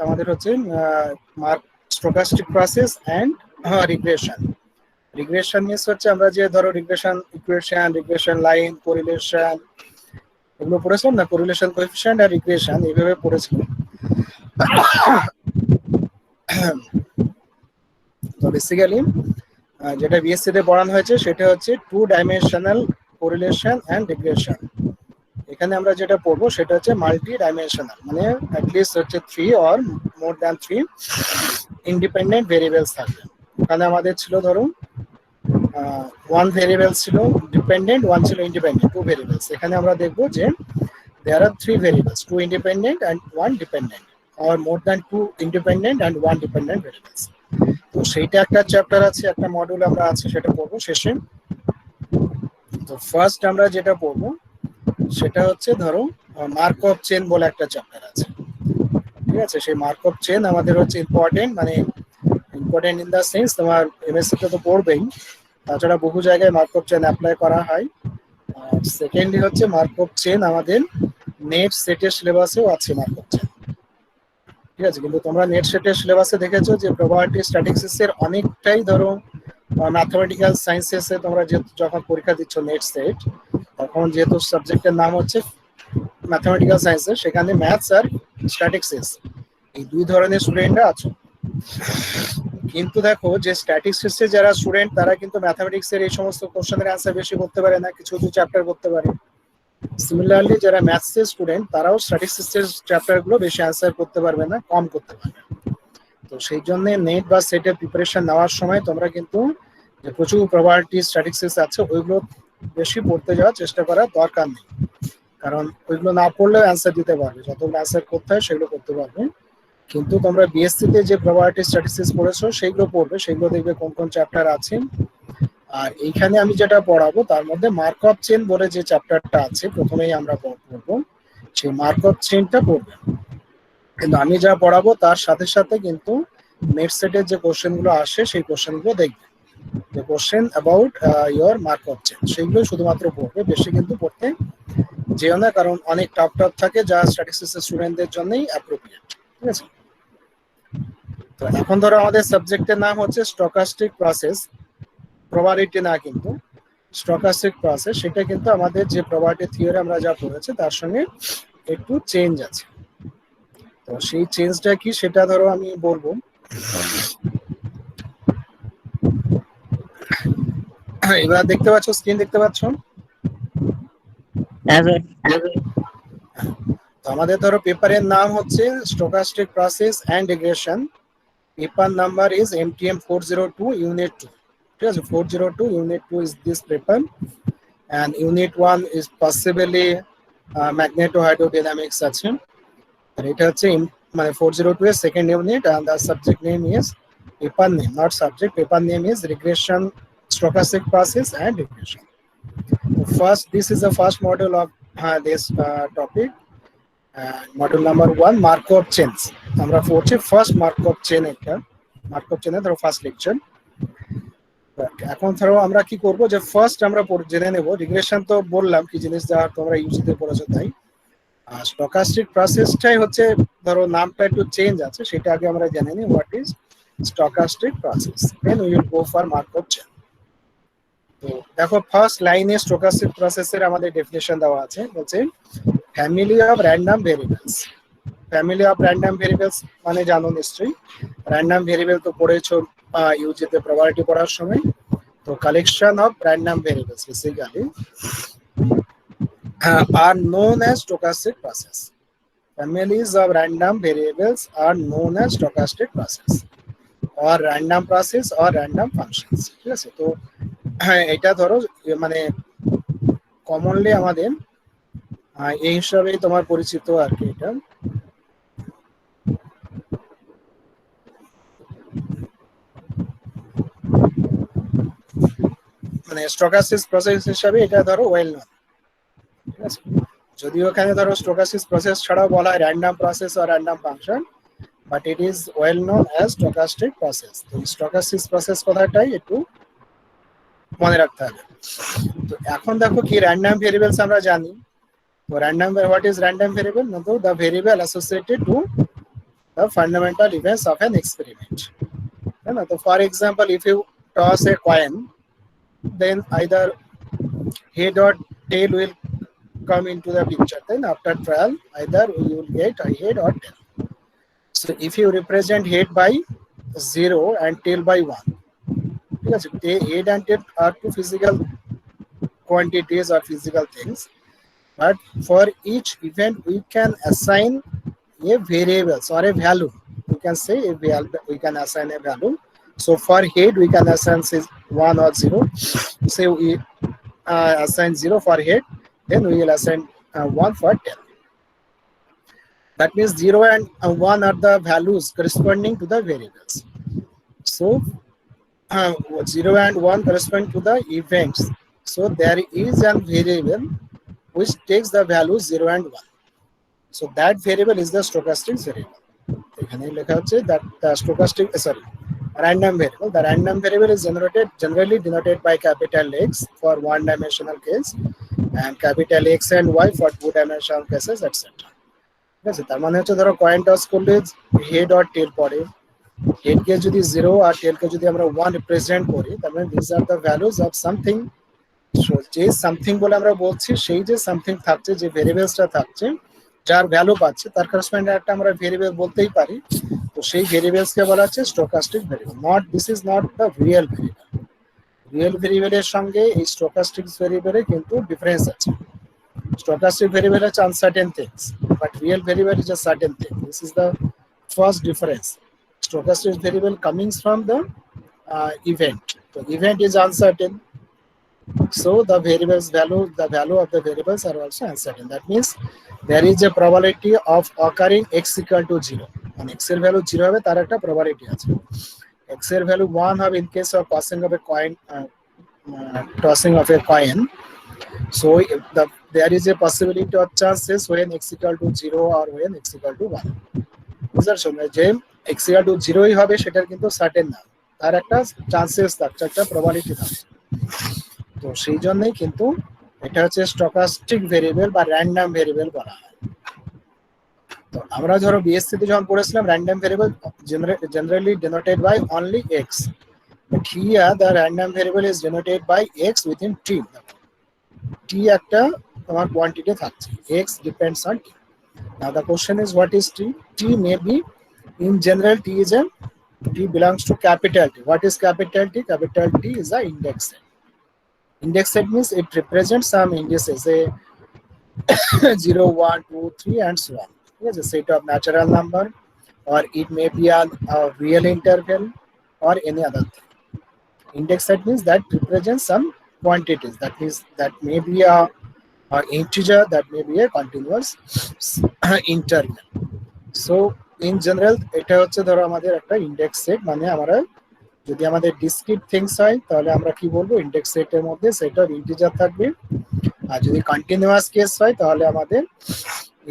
আমাদের হচ্ছে mark stochastic process and regression. Regression means হচ্ছে আমরা যে ধরো regression equation, regression line, correlation এগুলো পড়েছিলাম না, কোরিলেশন কোএফিশিয়েন্ট আর রিগ্রেশন এইভাবে পড়েছিলাম। তো বেসিক্যালি যেটা বিএসসি তে পড়ানো হয়েছে সেটা হচ্ছে 2 ডাইমেনশনাল কোরিলেশন এন্ড রিগ্রেশন। এখানে আমরা যেটা পড়বো সেটা হচ্ছে মাল্টি ডাইমেনশনাল, মানে অ্যাটলিস্ট হচ্ছে 3 or more than 3 independent variables থাকবে। এখানে আমাদের ছিল ধরো 1 ভেরিয়েবল ছিল ডিপেন্ডেন্ট, 1 ছিল ইন্ডিপেন্ডেন্ট, 2 ভেরিয়েবলস। এখানে আমরা দেখবো যে there are 3 variables, 2 independent and 1 dependent, or more than 2 independent and 1 dependent variables. তো সেইটা একটা চ্যাপ্টার আছে, একটা মডিউল আমরা আছে, সেটা পড়বো শেষে। তো ফার্স্ট আমরা যেটা পড়বো সেটা হচ্ছে ধরো মার্কভ চেন বলে একটা চ্যাপ্টার আছে, ঠিক আছে? সেই মার্কভ চেন আমাদের হচ্ছে ইম্পর্টেন্ট, মানে ইম্পর্টেন্ট ইন দ্য সেন্স তোমার এমএসসি তে তো পড়বেই, তাছাড়া বহু জায়গায় মার্কভ চেন অ্যাপ্লাই করা হয়। আর সেকেন্ডলি হচ্ছে মার্কভ চেন আমাদের নেট সেটের সিলেবাসেও আছে মার্কভ চেন, ঠিক আছে? কিন্তু তোমরা নেট সেটের সিলেবাসে দেখেছো যে প্রবাবিলিটি স্ট্যাটিস্টিক্স এর অনেকটাই ধরো ম্যাথমেটিক্যাল সায়েন্সেসে তোমরা যখন পরীক্ষা দিচ্ছ নেট সেট, তখন যেহেতু সাবজেক্টের নাম হচ্ছে ম্যাথমেটিক্যাল সায়েন্সেস, সেখানে ম্যাথস আর স্ট্যাটিস্টিক্স এই দুই ধরনের স্টুডেন্টরা আছে। কিন্তু দেখো যে স্ট্যাটিস্টিক্স এর যারা স্টুডেন্ট তারা কিন্তু ম্যাথমেটিক্স এর এই সমস্ত কোশ্চেনের অ্যান্সার বেশি করতে পারে না, কিছু কিছু চ্যাপ্টার করতে পারে। সিমিলারলি যারা ম্যাথস এর স্টুডেন্ট তারাও স্ট্যাটিস্টিক্স এর চ্যাপ্টার গুলো বেশি অ্যান্সার করতে পারবে না, কম করতে পারবে। তো সেই জন্য নেট বা সেটের প্রিপারেশন নেওয়ার সময় তোমরা কিন্তু যে প্রচুর প্রবাবিলিটি স্ট্যাটিস্টিক্স আছে ওইগুলো বেশি পড়তে যাওয়ার চেষ্টা করার দরকার নেই, কারণ ওইগুলো না পড়লেও অ্যান্সার দিতে পারবে, যতগুলো অ্যান্সার করতে হয় সেগুলো করতে পারবে। কিন্তু তোমরা বিএসসি তে যে প্রবাবিলিটি স্ট্যাটিস্টিক্স পড়েছো সেইগুলো পড়বে, সেগুলো দেখবে কোন কোন চ্যাপ্টার আছে। আর এইখানে আমি যেটা পড়াবো তার মধ্যে মার্কভ চেন বলে যে চ্যাপ্টারটা আছে প্রথমেই আমরা পড়বো, সেই মার্কভ চেনটা পড়বে। কিন্তু আমি যা পড়াবো তার সাথে সাথে কিন্তু নেট সেটের যে কোশ্চেন গুলো আসে সেই কোশ্চেন গুলো দেখবে, যে question about your Markov chain সেইগুলো শুধুমাত্র পড়বে, বেশি কিন্তু পড়তে যেও না, কারণ অনেক টাফ টাফ থাকে যা স্ট্যাটিস্টিক্স স্টুডেন্টদের জন্যই অ্যাপ্রোপ্রিয়েট, ঠিক আছে? তো এখন ধরো আমাদের সাবজেক্টের নাম হচ্ছে স্টকাস্টিক প্রসেস, প্রবাবিলিটি না, কিন্তু স্টকাস্টিক প্রসেস, সেটা কিন্তু আমাদের যে প্রবাবিলিটি থিওরি আমরা যা পড়েছি তার সঙ্গে একটু চেঞ্জ আছে। তো সেই চেঞ্জটা কি সেটা ধরো আমি বলবো। এবার দেখতে পাচ্ছ, স্ক্রিন দেখতে পাচ্ছ? তো আমাদের ধরো পেপারের নাম হচ্ছে stochastic process and regression, paper number is MTM 402 unit 2, ঠিক আছে? 402 unit 2 is this paper, and unit 1 is possibly magnetohydrodynamics আছে। আর এটা হচ্ছে মানে 402 এর second unit, and the subject name is, paper name not subject, paper name is regression, stochastic process and regression. First, this is the first module of this topic, module number 1, Markov chains. আমরা পড়ছি first Markov chain, একটা Markov চেনের ধরো first lecture. এখন ধরো আমরা কি করব, যে ফার্স্ট আমরা জেনে নেব রিগ্রেশন, তো বললাম কি জিনিস, যা তোমরা ইউজিতে পড়েছো তাই। আর স্টকাস্টিক প্রসেসটাই হচ্ছে ধরো নামটা একটু চেঞ্জ আছে, সেটা আগে আমরা জেনে নিই, what is stochastic process, then we will go for Markov chain. তো দেখো ফার্স্ট লাইনে স্টকাস্টিক প্রসেসের আমাদের ডেফিনিশন দেওয়া আছে, বলছে family of random variables. Family of random variables মানে জানো নিশ্চয়ই, র্যান্ডম ভেরিয়েবল তো পড়েছো ইউজিতে প্রবাবিলিটি পড়ার সময়। তো collection of random variables basically are known as stochastic process. Families of random variables are known as stochastic process or random process or random functions, ঠিক আছে? তো এটা ধরো মানে কমনলি আমাদের এই হিসাবে তোমার পরিচিত আর কি। এটা মানে স্টকাস্টিক প্রসেস হিসাবে এটা ধরো ওয়েল নোন, ঠিক আছে? যদিও এখানে ধরো স্টকাস্টিক প্রসেস ছাড়াও বলা হয় র্যান্ডম প্রসেস আর random function, but it is well known as stochastic process. তো স্টকাস্টিক প্রসেস কথাটাই একটু মনে রাখতে হবে। তো এখন দেখো কি র্যান্ডম ভেরিয়েবলস আমরা জানি। তো random, what is random variable? তো the variable associated to the fundamental events of an experiment. है ना? तो for example, if you toss a coin, then either head or tail will come into the picture. Then after trial, either you will get a head or tail. So if you represent head by 0 and tail by 1, because head and tail are two physical quantities or physical things, but for each event we can assign a variable or a value. We can say we can assign a value. So for head we can assign say 1 or 0. Say we assign 0 for head, then we will assign 1 for tail. That means 0 and 1 are the values corresponding to the variables. So 0 and 1 correspond to the events. So there is a variable which takes the values 0 and 1. So that variable is the stochastic variable. That the stochastic, random variable. The random variable is generally denoted by capital X for one-dimensional case and capital X and Y for two-dimensional cases, etc. ঠিক আছে, তার মানে হচ্ছে ধরো coin toss করলে head আর টেল পড়ে, head কে যদি 0 আর টেল কে যদি আমরা 1 রিপ্রেজেন্ট করি, তার মানে this are the values of something. যে সামথিং বলে আমরা বলছি সেই যে সামথিং থাকছে, যে ভেরিয়েবলসটা থাকছে, যার ভ্যালু পাচ্ছে তার করসপন্ডিং একটা আমরা ভেরিয়েবল বলতেই পারি। তো সেই ভেরিয়েবলস কে বলা হচ্ছে stochastic variable. This is not the real variable. Real ভেরিয়েবলের সঙ্গে এই স্টোকাস্টিক ভেরিয়েবলের কিন্তু ডিফারেন্স আছে। Stochastic variable is uncertain things, but real variable is a certain thing. This is the first difference. Stochastic variable coming from the event. The event is uncertain, so the value of the variables are also uncertain. That means there is a probability of occurring x equal to 0. When x এর value 0 হবে তার একটা probability আছে। x এর value 1 হবে in case of tossing of a coin. So there is a possibility of chances when x equal to 0 or when x equal to 1. বুঝার সময় যে x equal to 0 ই হবে সেটার কিন্তু সার্টেন না, তার একটা চান্সেস থাকছে, একটা প্রবাবিলিটি থাকছে। তো সেই জন্যই কিন্তু এটা হচ্ছে স্টকাস্টিক ভেরিয়েবল বা র্যান্ডম ভেরিয়েবল বলা হয়। তো আমরা ধরো বিএসসি তে যখন পড়েছিলাম random variable generally denoted by only x, but here the random variable is denoted by x within t. t একটা তোমার কোয়ান্টিটি থাকছে, x depends on t. Now the question is what is t? T may be, in general t belongs to capital T. What is capital T? Capital T is a index set. Index set means it represents some indices, say 0, 1, 2, 3 and so on. It is a set of natural number, or it may be a real interval or any other thing. Index set means that represents some quantities. That means that may be a integer, that may be a continuous interval. So in general এটা হচ্ছে ধরো আমাদের একটা index set, মানে আমরা যদি আমাদের discrete things হয় তাহলে আমরা কি বলবো, ইন্ডেক্স সেটের মধ্যে সেট অফ ইন্টিজার থাকবে। আর যদি কন্টিনিউয়াস কেস হয় তাহলে আমাদের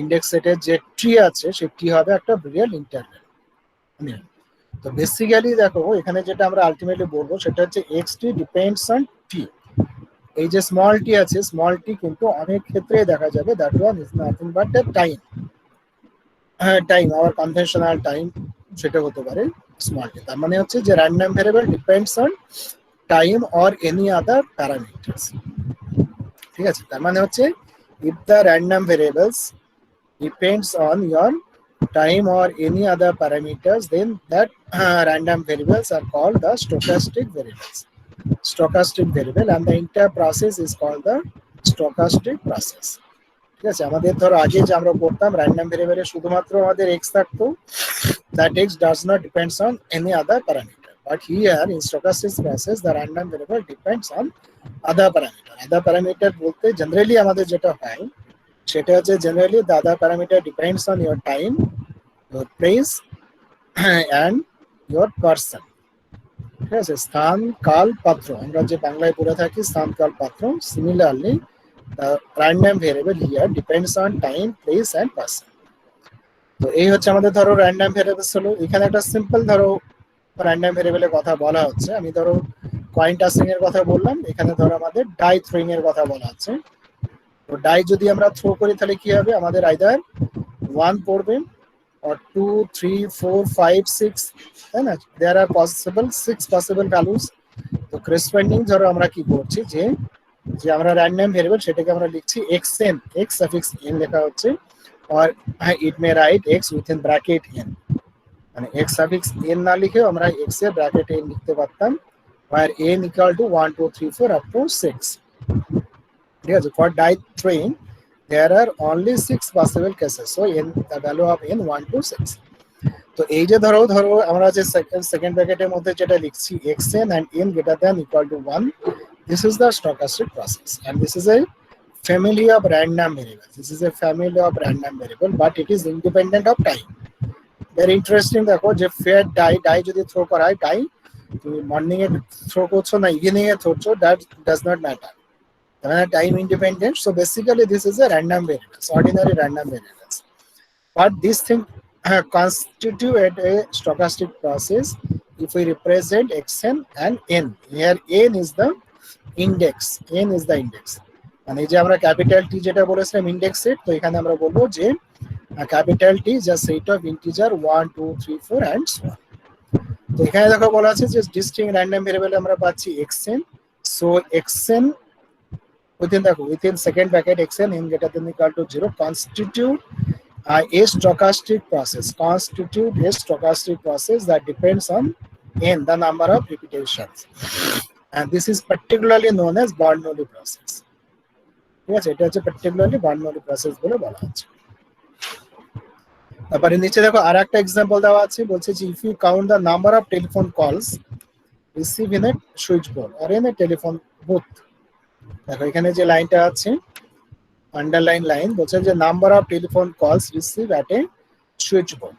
ইন্ডেক্স সেটের যে ট্রি আছে সেই ট্রি হবে একটা রিয়েল ইন্টারভ্যাল। তো বেসিক্যালি দেখো এখানে যেটা আমরা আলটিমেটলি বলবো সেটা হচ্ছে x T depends on T. এই যে স্মল টি আছে, স্মল টি কিন্তু অনেক ক্ষেত্রে দেখা যাবে that one is nothing but the time. হ্যাঁ, টাইম, আওয়ার কনভেনশনাল টাইম, সেটা হতে পারে স্মল টি। তার মানে হচ্ছে যে random variable depends on time or any other parameters. ঠিক আছে, তার মানে হচ্ছে if the random variables depends on your time or any other parameters, then that random variables are called the stochastic variables. Stochastic variable, and the entire process is called the stochastic process. ঠিক আছে, আমাদের ধরো আগে যে আমরা করতাম random ভেরিয়েবলে শুধুমাত্র আমাদের x থাকতো, that x does not depends on any other parameter, but here in stochastic process the random variable depends on other parameter. Other parameter বলতে জেনারেলি আমাদের যেটা হয় সেটা হচ্ছে generally the other parameter depends on your time, your place and your person. ঠিক আছে, স্থান, কাল, পাত্র, আমরা যে বাংলায় পড়ে থাকি স্থান, কাল, পাত্র। Similarly the random variable here depends on time, place and person. তো এই হচ্ছে আমাদের ধরো র্যান্ডম ভেরিয়েবলস হলো। এখানে একটা সিম্পল ধরো র্যান্ডম ভেরিয়েবলের কথা বলা হচ্ছে। আমি ধরো কয়েন টসিং এর কথা বললাম, এখানে ধরো আমাদের ডাই থ্রোয়িং এর কথা বলা হচ্ছে। তো ডাই যদি আমরা থ্রো করি তাহলে কি হবে, আমাদের আইদার 1 পড়বে or 2 3 4 5 6, है ना? there are possible 6 possible values. তো corresponding ধরো আমরা কি করছি যে যে আমরা র্যান্ডম ভেরিয়েবল সেটাকে আমরা লিখছি xn, x suffix n লেখা হচ্ছে, or it may write x within bracket n, মানে x suffix n না লিখে আমরা x এর ব্র্যাকেট n লিখতে পারতাম, where n equal to 1 2 3 4 up to 6. ঠিক আছে? for die train there are only 6 possible cases, so n the value of n 1 to 6. তো এই যে ধরো আমরা যে সেকেন্ড ব্র্যাকেটের মধ্যে যেটা লিখছি xn and n greater than equal to 1, this is the stochastic process, and this is a family of random variables. This is a family of random variable, but it is independent of time. Very interesting. দেখো যে fair die যদি throw করা হয়, die তুমি morning এ throw করছো না evening এ throw করছো, that does not matter. তাহলে time independent. So basically this is a random variables, ordinary random variables, but this thing constitute a stochastic process if we represent xn and n. Here n is the index, n is the index, মানে যে আমরা capital T যেটা বলেছিলাম index set, তো এখানে আমরা বলবো যে capital T is a set of integer 1 2 3 4 and so on. তো এখানে দেখো বলা আছে যে ডিস্টিংক্ট র্যান্ডম ভেরিয়েবল আমরা পাচ্ছি xn, so xn within second bracket xn n greater than equal to 0 constitute a stochastic process that depends on n, the number of repetitions, and this is particularly known as Bernoulli process. ঠিক আছে? এটা হচ্ছে particularly Bernoulli process বলে বলা হচ্ছে। তারপরে নিচে দেখো আরেকটা एग्जांपल দেওয়া আছে, বলছে যে if you count the number of telephone calls received in a switchboard or in a telephone booth, দেখো এখানে যে লাইনটা আছে আন্ডারলাইন লাইন, বলছে যে নাম্বার অফ টেলিফোন কলস রিসিভ অ্যাট এ সুইচবোর্ড।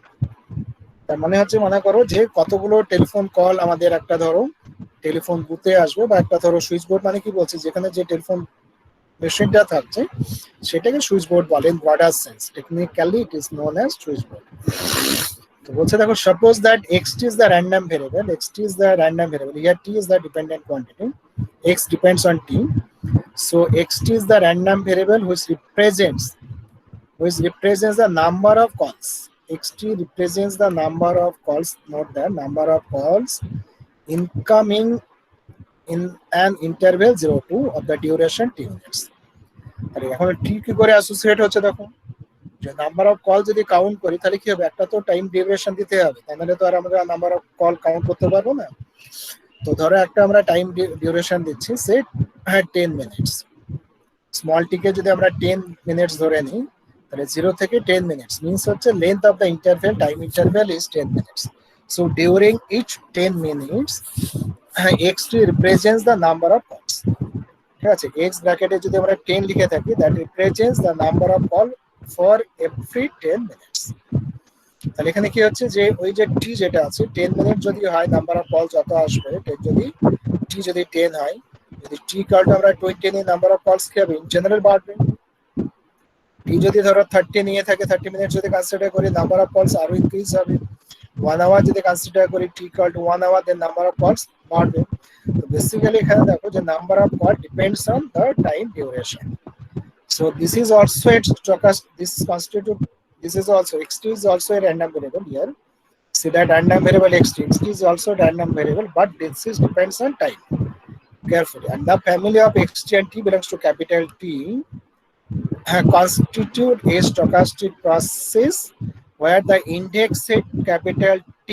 তার মানে হচ্ছে মনে করো যে কতগুলো টেলিফোন কল আমাদের একটা ধরো টেলিফোন বুথে আসবে, বা একটা ধরো সুইচবোর্ড মানে কি বলছে যেখানে যে টেলিফোন মেশিনটা থাকছে সেটাকে সুইচবোর্ড বলে in broader sense, technically it is known as switchboard. তো বলছে দেখো suppose that xt is the random variable, here t is the dependent quantity, x depends on t, so xt is the random variable which represents the number of calls. xt represents the number of calls, not the number of calls incoming in an interval 0 to of the duration t minutes. আরে এখন t কি করে associate হচ্ছে দেখো, যে number of call যদি count করি তাহলে কি হবে, একটা তো টাইম ডিউরেশন দিতে হবে, তাই নাহলে তো আর আমরা নাম্বার অফ কল কাউন্ট করতে পারবো না। তো ধরো একটা আমরা টাইম ডিউরেশন দিচ্ছি সে 10 মিনিটস, স্মল টি কে যদি আমরা 10 মিনিটস ধরে নিই তাহলে 0 থেকে 10 মিনিটস মিন্স হচ্ছে length of the interval, time interval is 10 minutes. So during each 10 minutes xt represents the number of calls। ঠিক আছে? x ব্র্যাকেটে যদি আমরা 10 লিখে থাকি that represents the number of call for every 10 minutes। তাহলে এখানে কি হচ্ছে যে ওই যে t যেটা আছে 10 মিনিট যদি হয়, নাম্বার অফ কল যত আসবে যদি t যদি 10 হয়, যদি t কার্ড আমরা 20 নিয়ে নাম্বার অফ কলস কি হবে ইন জেনারেল বাড়বে। t যদি ধরো 30 নিয়ে থাকে, 30 মিনিট যদি কনসিডার করি নাম্বার অফ কলস আরো ইনক্রিজ হবে। 1 আওয়ার যদি কনসিডার করি t equal to 1 hour, then number of calls বাড়বে। তো বেসিক্যালি এখানে দেখো যে number of call depends on the time duration. So this is also a stochastic, this is also xt is also a random variable here. See that random variable xt is also a random variable, but this is depends on time carefully, and the family of xt and t belongs to capital T constitute a stochastic process where the index set capital T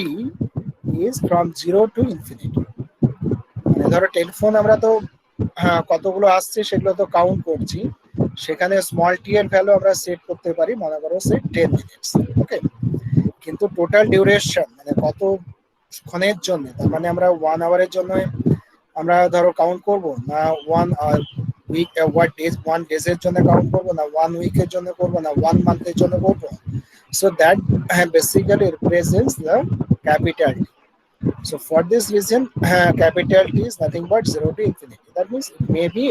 is from 0 to infinity. ধরো telephone আমরা তো কতগুলো আসছে সেগুলো তো count করছি, সেখানে small tea এর ভ্যালু আমরা সেট করতে পারি মনে করো সে 10 মিনিটস, ওকে। কিন্তু টোটাল ডিউরেশন মানে কত ক্ষণের জন্য, তার মানে আমরা 1 আওয়ারের জন্য আমরা ধরো কাউন্ট করব না, 1 উইক ওয়ান ডেজের জন্য কাউন্ট করব না, 1 উইকের জন্য করব না, 1 মান্থের জন্য করব। So that basically represents the capital T. So for this reason, capital T is nothing but 0 to infinity. That means it may be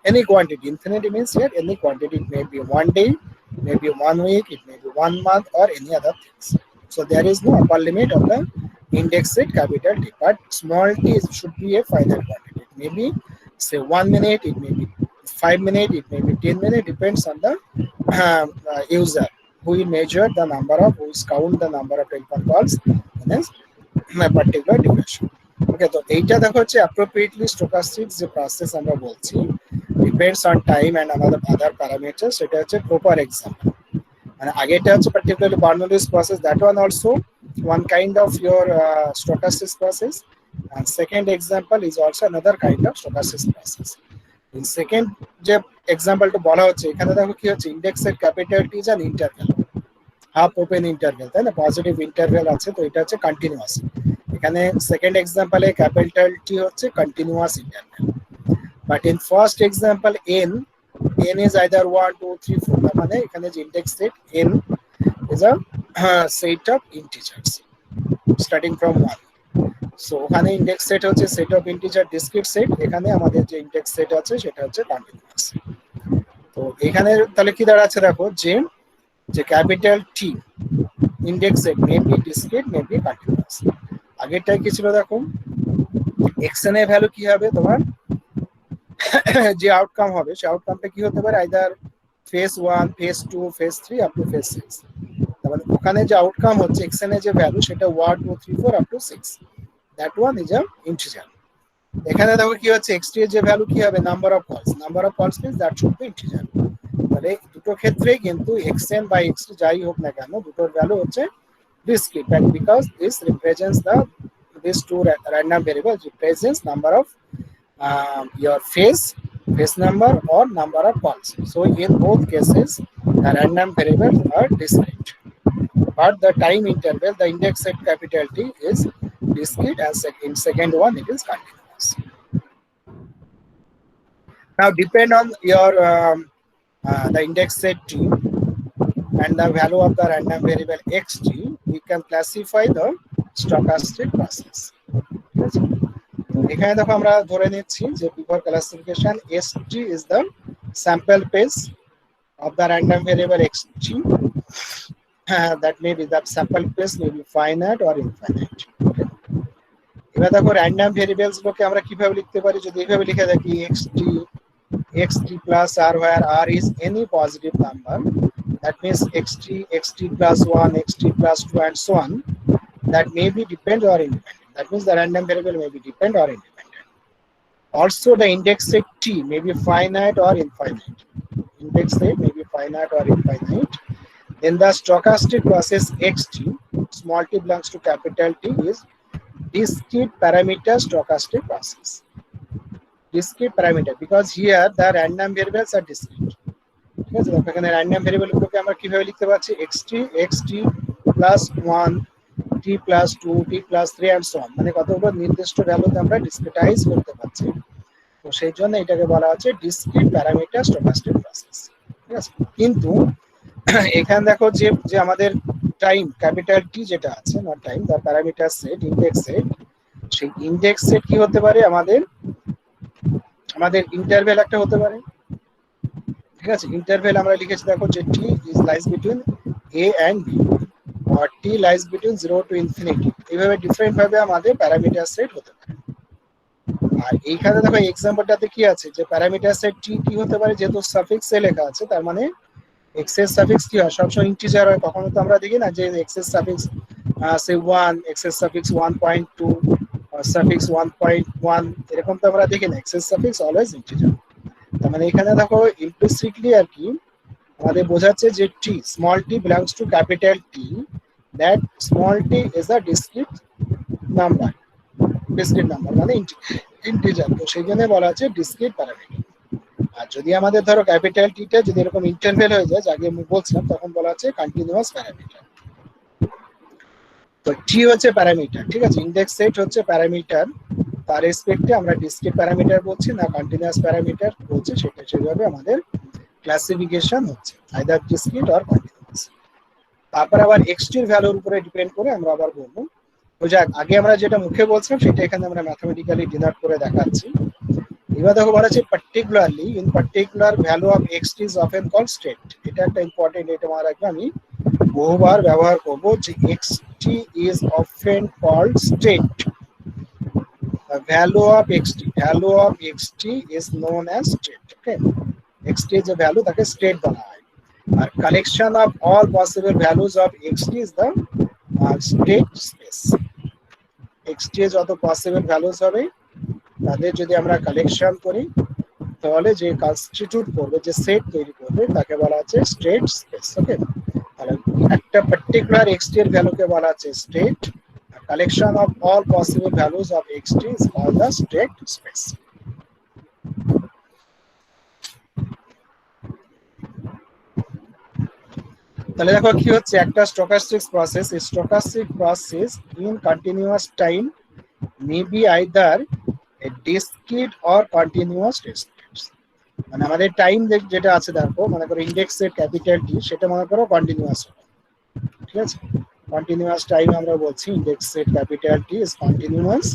any quantity. Infinity means here any quantity. It may be 1 day, maybe 1 week, it may be 1 month, or any other things. So there is no upper limit of the index set capital T. But small t should be a finite quantity. It may be say 1 minute, it may be 5 minutes, it may be 10 minutes. Depends on the user. we measure the number of, we count the number of telephone calls in a particular duration. ওকে, তো এইটা দেখো হচ্ছে appropriately stochastic যে process আমরা বলছি depends on time and other parameters, সেটা হচ্ছে proper example. মানে আগেটা হচ্ছে particularly Bernoulli's process, that one also one kind of your stochastic process, and second example is also another kind of stochastic process. In second যে এক্সাম্পলটা বলা হচ্ছে এখানে দেখো কি হচ্ছে ইন্ডেক্সের capital T is an interval, half open interval, তাই না, পজিটিভ ইন্টারভ্যাল আছে, তো এটা হচ্ছে কন্টিনিউয়াস। এখানে সেকেন্ড এক্সাম্পলে ক্যাপিটাল টি হচ্ছে continuous interval, but in first example n is either 1 2 3 4, তার মানে এখানে যে index set n is a set of integers starting from 1. So ওখানে ইন্ডেক্স সেট হচ্ছে set of integer discrete set, এখানে আমাদের যে ইন্ডেক্স সেট আছে সেটা হচ্ছে কন্টিনিউয়াস। তো এখানে তাহলে কি দাঁড়াচ্ছে দেখো যে capital T index set may be discrete may be continuous. আগেরটাই কি ছিল দেখো এক্সএন এর ভ্যালু কি হবে তোমার যে আউটকাম হবে সেই আউটকামটা কি হতে পারে either phase 1 phase 2 phase 3 up to phase 6, তার মানে ওখানে যে আউটকাম হচ্ছে এক্সএন এর যে ভ্যালু সেটা 1 2 3 4 up to 6, that one is a integer. এখানে দেখো কি হচ্ছে xt এর যে ভ্যালু কি হবে নাম্বার অফ কলস means that should be integer. তাহলে দুটো ক্ষেত্রেই কিন্তু xn by xt যাই হোক না কেন দুটোর ভ্যালু হচ্ছে discrete, because this represents these two random variables represents number of your phase number or number of calls. So in both cases the random variables are discrete, but the time interval, the index set capital T is discrete, and in second one it is continuous. Now depend on your the index set T and the value of the random variable xt, we can classify the stochastic process. এখানে দেখো আমরা ধরে নিচ্ছি যে before classification st is the sample space of the random variable xt. That may be the sample space may be finite or infinite. Okay. এবার দেখো random variables গুলোকে আমরা কিভাবে লিখতে পারি, যদি এইভাবে লিখে রাখি xt plus r where r is any positive number, that means xt plus 1 xt plus 2 and so on, that may be dependent or independent. That means the random variable may be dependent or independent. Also the index set t may be finite or infinite. Index set may be finite or infinite. Then the stochastic process xt, small t belongs to capital T, is discrete parameter stochastic process. Discrete parameter because here the random variables are discrete. ঠিক আছে, এখানে random variable গুলোকে আমরা কিভাবে লিখতে পাচ্ছি xt plus 1 t plus 2 t plus 3 and so on, মানে কতগুলো নির্দিষ্ট ভ্যালুতে আমরা ডিসক্রিটাইজ করতে পারছি, তো সেই জন্য এটাকে বলা হচ্ছে ডিসক্রিট প্যারামিটার স্ট্যাটিস্টিক প্রসেস। ঠিক আছে, কিন্তু এখানে দেখো যে আমাদের টাইম ক্যাপিটাল টি যেটা আছে নট টাইম তার প্যারামিটার সেট ইনডেক্স সেট, সেই ইনডেক্স সেট কি হতে পারে আমাদের ইন্টারভ্যাল একটা হতে পারে। ঠিক আছে, ইন্টারভ্যাল আমরা লিখেছি দেখো যে T is lies between a and b or t lies between 0 to infinity, এইভাবে ডিফারেন্ট ভাবে আমাদের প্যারামিটার সেট হতে পারে। আর এইখানে দেখো এক্সাম্পলটাতে কি আছে যে প্যারামিটার সেট টি কি হতে পারে, যেহেতু সাফিক্স এ লেখা আছে তার মানে এক্স এর সাফিক্স কি হয় সবসময় ইন্টিজার হয়, কখনো তো আমরা দেখি না যে এক্স এর সাফিক্স সে 1 এক্স এর সাফিক্স 1.2 সাফিক্স 1.1 এরকম তো আমরা দেখি না, এক্স এর সাফিক্স অলওয়েজ ইন্টিজার। তার মানে এখানে দেখো ইমপ্লিসিটলি আর কি আমাদের বোঝাচ্ছে যে টি small tea belongs to capital T, that small tea is a discrete number মানে ইন্টিজার, তো সেই জন্য বলা হচ্ছে ডিসক্রিট প্যারামিটার। আর যদি আমাদের ধরো ক্যাপিটাল টিটা যদি এরকম ইন্টারভ্যাল হয়ে যায় আগে আমি বলছিলাম তখন বলা হচ্ছে কন্টিনিউয়াস প্যারামিটার। তো টি হচ্ছে প্যারামিটার, ঠিক আছে, ইনডেক্স সেট হচ্ছে প্যারামিটার, তার রেসপেক্টে আমরা ডিসক্রিট প্যারামিটার বলছি না কন্টিনিউয়াস প্যারামিটার বলছি, সেটা সেভাবে আমাদের ক্লাসিফিকেশন হচ্ছে আইদার ডিসক্রিট অর কন্টিনিউয়াস। তারপর আবার এক্সটি এর ভ্যালুর উপরে ডিপেন্ড করে আমরা আবার বলবো, তো যাক আগে আমরা যেটা মুখে বলছিলাম সেটা এখানে আমরা ম্যাথমেটিক্যালি ডিনোট করে দেখাচ্ছি। এবার দেখো বলা আছে particularly in particular value of xt is often called state, এটা একটা ইম্পর্টেন্ট, এটা মনে রাখবে আমি বহুবার ব্যবহার করব যে xt is often called state, value of xt is known as state. Okay, xt যে ভ্যালু তাকে স্টেট বলা হয়। আর collection of all possible values of XT is the state space. XT এর যত পসিবল ভ্যালুজ হবে তাদের যদি আমরা কালেকশন করি তাহলে যে কনস্টিটিউট করবে, যে সেট তৈরি করবে, তাকে বলা হচ্ছে স্টেট স্পেস। ওকে, তাহলে একটা পার্টিকুলার এক্সটি এর ভ্যালুকে বলা হচ্ছে state, collection of all possible values of XT is called the state space. তাহলে দেখো কি হচ্ছে, একটা stochastic process, stochastic process in continuous time may be either a discrete or continuous discrete. মানে আমাদের টাইম যেটা আছে দেখো, মনে করো ইন্ডেক্সের ক্যাপিটাল টি, সেটা মনে করো কন্টিনিউয়াস, ঠিক আছে, কন্টিনিউয়াস টাইম আমরা বলছি ইন্ডেক্সের ক্যাপিটাল টি ইজ কন্টিনিউয়াস।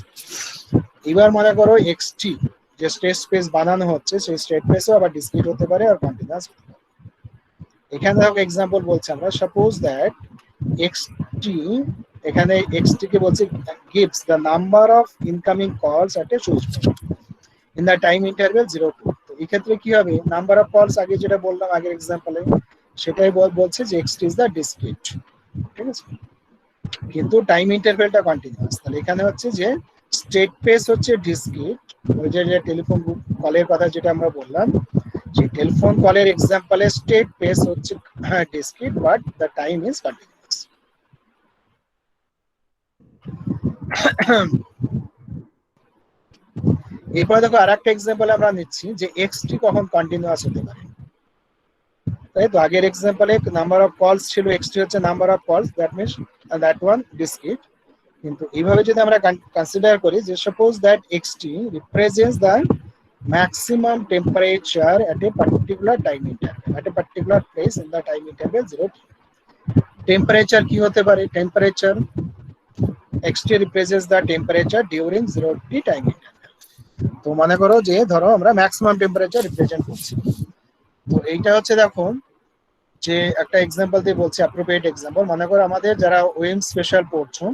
এবার মনে করো এক্সটি যে স্টেট স্পেস বানানো হচ্ছে, সেই স্টেট স্পেসও আবার ডিসক্রিট হতে পারে আর কন্টিনিউয়াস হতে পারে। এখানে দেখো এক্সাম্পল বলছি আমরা, সাপোজ দ্যাট এক্সটি, এখানে এক্সটি কে বলছি gives the number of incoming calls at a switchboard in the time interval 0 to। তো এই ক্ষেত্রে কি হবে, নাম্বার অফ কলস আগে যেটা বললাম আগের এক্সাম্পলে, সেটাই বলছে যে এক্সটি ইজ দ্য ডিসক্রিট, ঠিক আছে, কিন্তু টাইম ইন্টারভেলটা কন্টিনিউয়াস। তাহলে এখানে হচ্ছে যে স্টেট স্পেস হচ্ছে ডিসক্রিট, ওই যে টেলিফোন কলের কথা যেটা আমরা বললাম, যে টেলিফোন কলের এক্সাম্পলে স্টেট স্পেস হচ্ছে discrete but the time is continuous. এরপরে দেখো আরেকটা এক্সাম্পল আমরা নিচ্ছি যে এক্সটি কখন কন্টিনিউয়াস হতে পারে। তাই তো আগের এক্সাম্পলে নাম্বার অফ কলস ছিল, এক্সটি হচ্ছে নাম্বার অফ কলস, that means that one discrete. কিন্তু এইভাবে যদি আমরা কনসিডার করি যে suppose that XT represents the maximum temperature at a particular time interval, at a particular place in the time interval 0 t। Temperature কি হতে পারে, temperature xt represents the temperature during 0 t time interval। তো মনে করো যে ধরো আমরা maximum temperature represent করছি, তো এইটা হচ্ছে দেখো যে একটা এক্সাম্পল দিয়ে বলছি, অ্যাপ্রোপ্রিয়েট এক্সাম্পল। মনে করো আমাদের যারা ওয়েম স্পেশাল পড়ছো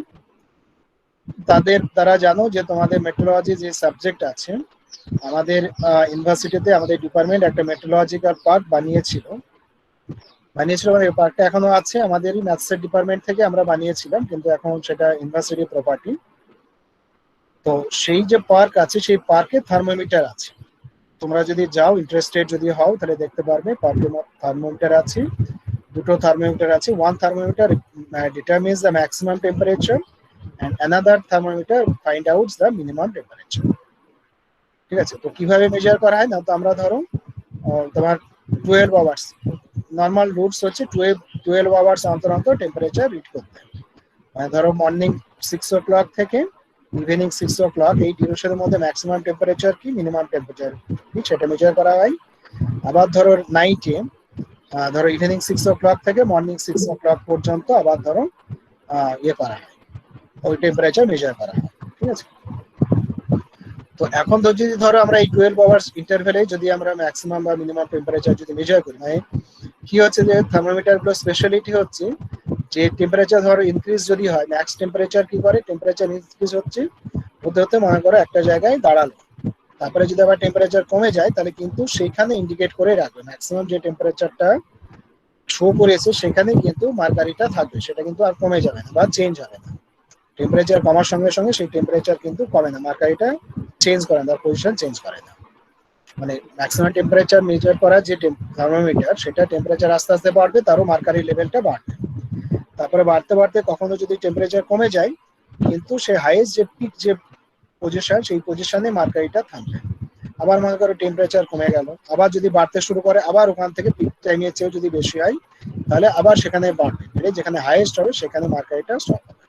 তাদের দ্বারা জানো যে তোমাদের মেট্রোলজি যে সাবজেক্ট আছে, আমাদের ইউনিভার্সিটিতে আমাদের ডিপার্টমেন্ট একটা মেট্রোলজিক্যাল পার্ক বানিয়েছিল, মানে পার্কটা এখনো আছে, আমাদেরই ম্যাথসের ডিপার্টমেন্ট থেকে আমরা বানিয়েছিলাম, কিন্তু এখন সেটা ইউনিভার্সিটি প্রপার্টি। তো সেই যে পার্ক আছে, সেই পার্কে থার্মোমিটার আছে, তোমরা যদি যাও ইন্টারেস্টেড যদি হও তাহলে দেখতে পারবে, পার্কে থার্মোমিটার আছে, দুটো থার্মোমিটার আছে। One thermometer determines the maximum temperature and another thermometer find out the minimum temperature, ঠিক আছে। তো কিভাবে মেজার করা হয় না, তো আমরা ধরো তোমার 12 আওয়ার্স নর্মাল রুটস হচ্ছে 12 আওয়ার্স অন্তর অন্তর টেম্পারেচার রিড করতে, মানে ধরো মর্নিং 6 o'clock থেকে ইভিনিং 6 o'clock এই ডিউরেশনের মধ্যে ম্যাক্সিমাম টেম্পারেচার কি, মিনিমাম টেম্পারেচার কি, সেটা মেজার করা হয়। আবার ধরো নাইটে, ধরো ইভিনিং 6 o'clock থেকে মর্নিং 6 o'clock পর্যন্ত আবার ধরো ইয়ে করা হয়, ওই টেম্পারেচার মেজার করা হয়, ঠিক আছে। তো এখন তো যদি ধরো আমরা এই 12 আওয়ার্স ইন্টারভ্যালে যদি আমরা ম্যাক্সিমাম বা মিনিমাম টেম্পারেচার যদি মেজার করি, মানে কি হচ্ছে যে থার্মোমিটার গুলো স্পেশালিটি হচ্ছে যে টেম্পারেচার ধরো ইনক্রিজ যদি হয়, ম্যাক্স টেম্পারেচার কি করে, টেম্পারেচার ইনক্রিজ হচ্ছে হতে হতে মনে করো একটা জায়গায় দাঁড়ালো, তারপরে যদি আবার টেম্পারেচার কমে যায় তাহলে কিন্তু সেখানে ইন্ডিকেট করে রাখবে ম্যাক্সিমাম যে টেম্পারেচারটা শো করেছে সেখানে কিন্তু মার্কারিটা থাকবে, সেটা কিন্তু আর কমে যাবে না বা চেঞ্জ হবে না। টেম্পারেচার কমার সঙ্গে সঙ্গে সেই টেম্পারেচার কিন্তু কমে না, মার্কারিটা চেঞ্জ করে না, পজিশন চেঞ্জ করে না। মানে ম্যাক্সিমাম টেম্পারেচার মেজার করা যে থার্মোমিটার, সেটা টেম্পারেচার আস্তে আস্তে বাড়বে, তারও মার্কারি লেভেলটা বাড়বে, তারপরে বাড়তে বাড়তে কখনো যদি টেম্পারেচার কমে যায় কিন্তু সে হাইয়েস্ট যে পিক যে পজিশন, সেই পজিশনে মার্কারিটা থামবে। আবার মনে করো টেম্পারেচার কমে গেল, আবার যদি বাড়তে শুরু করে, আবার ওখান থেকে পিক টাইমের চেয়েও যদি বেশি হয় তাহলে আবার সেখানে বাড়বে, যেখানে হাইয়েস্ট হবে সেখানে মার্কারিটা স্টপ হবে।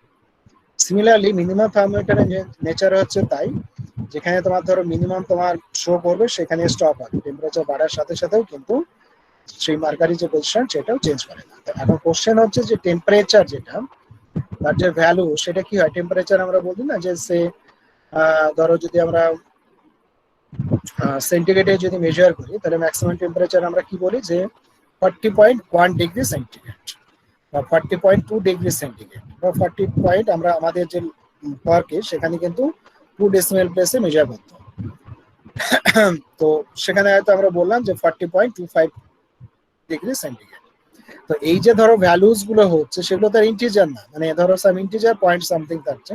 সিমিলারলি মিনিমাম থার্মোমিটারের নেচার হচ্ছে তাই, যেখানে তোমার ধরো মিনিমাম তোমার শো করবে সেখানে স্টপ হবে, টেম্পারেচার বাড়ার সাথে সাথেও কিন্তু সেই মার্কারি যে পজিশন সেটাও চেঞ্জ করে না। এখন কোশ্চেন হচ্ছে যে টেম্পারেচার যেটা, তার যে ভ্যালু সেটা কি হয়, টেম্পারেচার আমরা বলি না যে সে ধরো যদি আমরা সেন্টিগ্রেডে যদি মেজার করি তাহলে ম্যাক্সিমাম টেম্পারেচার আমরা কি বলি যে 40.1 ডিগ্রি সেন্টিগ্রেড বা 40.2 ডিগ্রি সেন্টিগ্রেড বা 40 পয়েন্ট, আমরা আমাদের যে পার্কে সেখানে কিন্তু 2 ডেসিমেল প্লেসে মেজার করতে, তো সেখানে হয়তো আমরা বললাম যে 40.25 ডিগ্রি সেন্টিগ্রেড। তো এই যে ধরো ভ্যালুস গুলো হচ্ছে সেগুলো তো ইন্টিজার না, মানে ধরো সাম ইন্টিজার পয়েন্ট সামথিং থাকছে,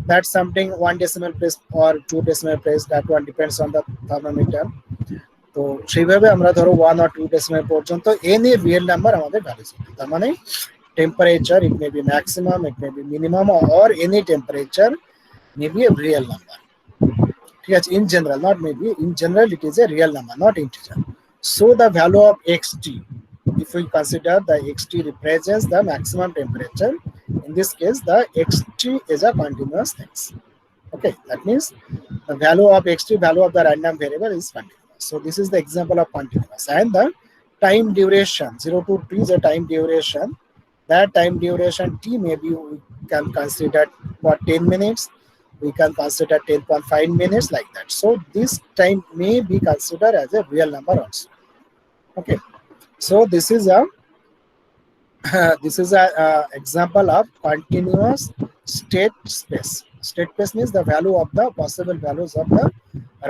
that something 1 decimal place or 2 decimal place, that one depends on the thermometer. তো সেইভাবে আমরা ধরো 1 or 2 decimal পর্যন্ত এনি রিয়েল নাম্বার আমাদের ভ্যালুস, তার মানে temperature, it may B maximum, it may B minimum, or any temperature may B A real number. ঠিক আছে, in general, not may be, in general it is A real number, not integer. So the value of xt, if we consider the xt represents the maximum temperature, in this case the xt is a continuous thing. Okay, that means the value of xt, value of the random variable, is continuous. So this is the example of continuous. And the time duration 0 to t is a time duration. That time duration t maybe we can consider for 10 minutes, we can consider 10.5 minutes, like that. So this time may be considered as a real number also. Okay, so this is a example of continuous state space. State space means the value of the possible values of the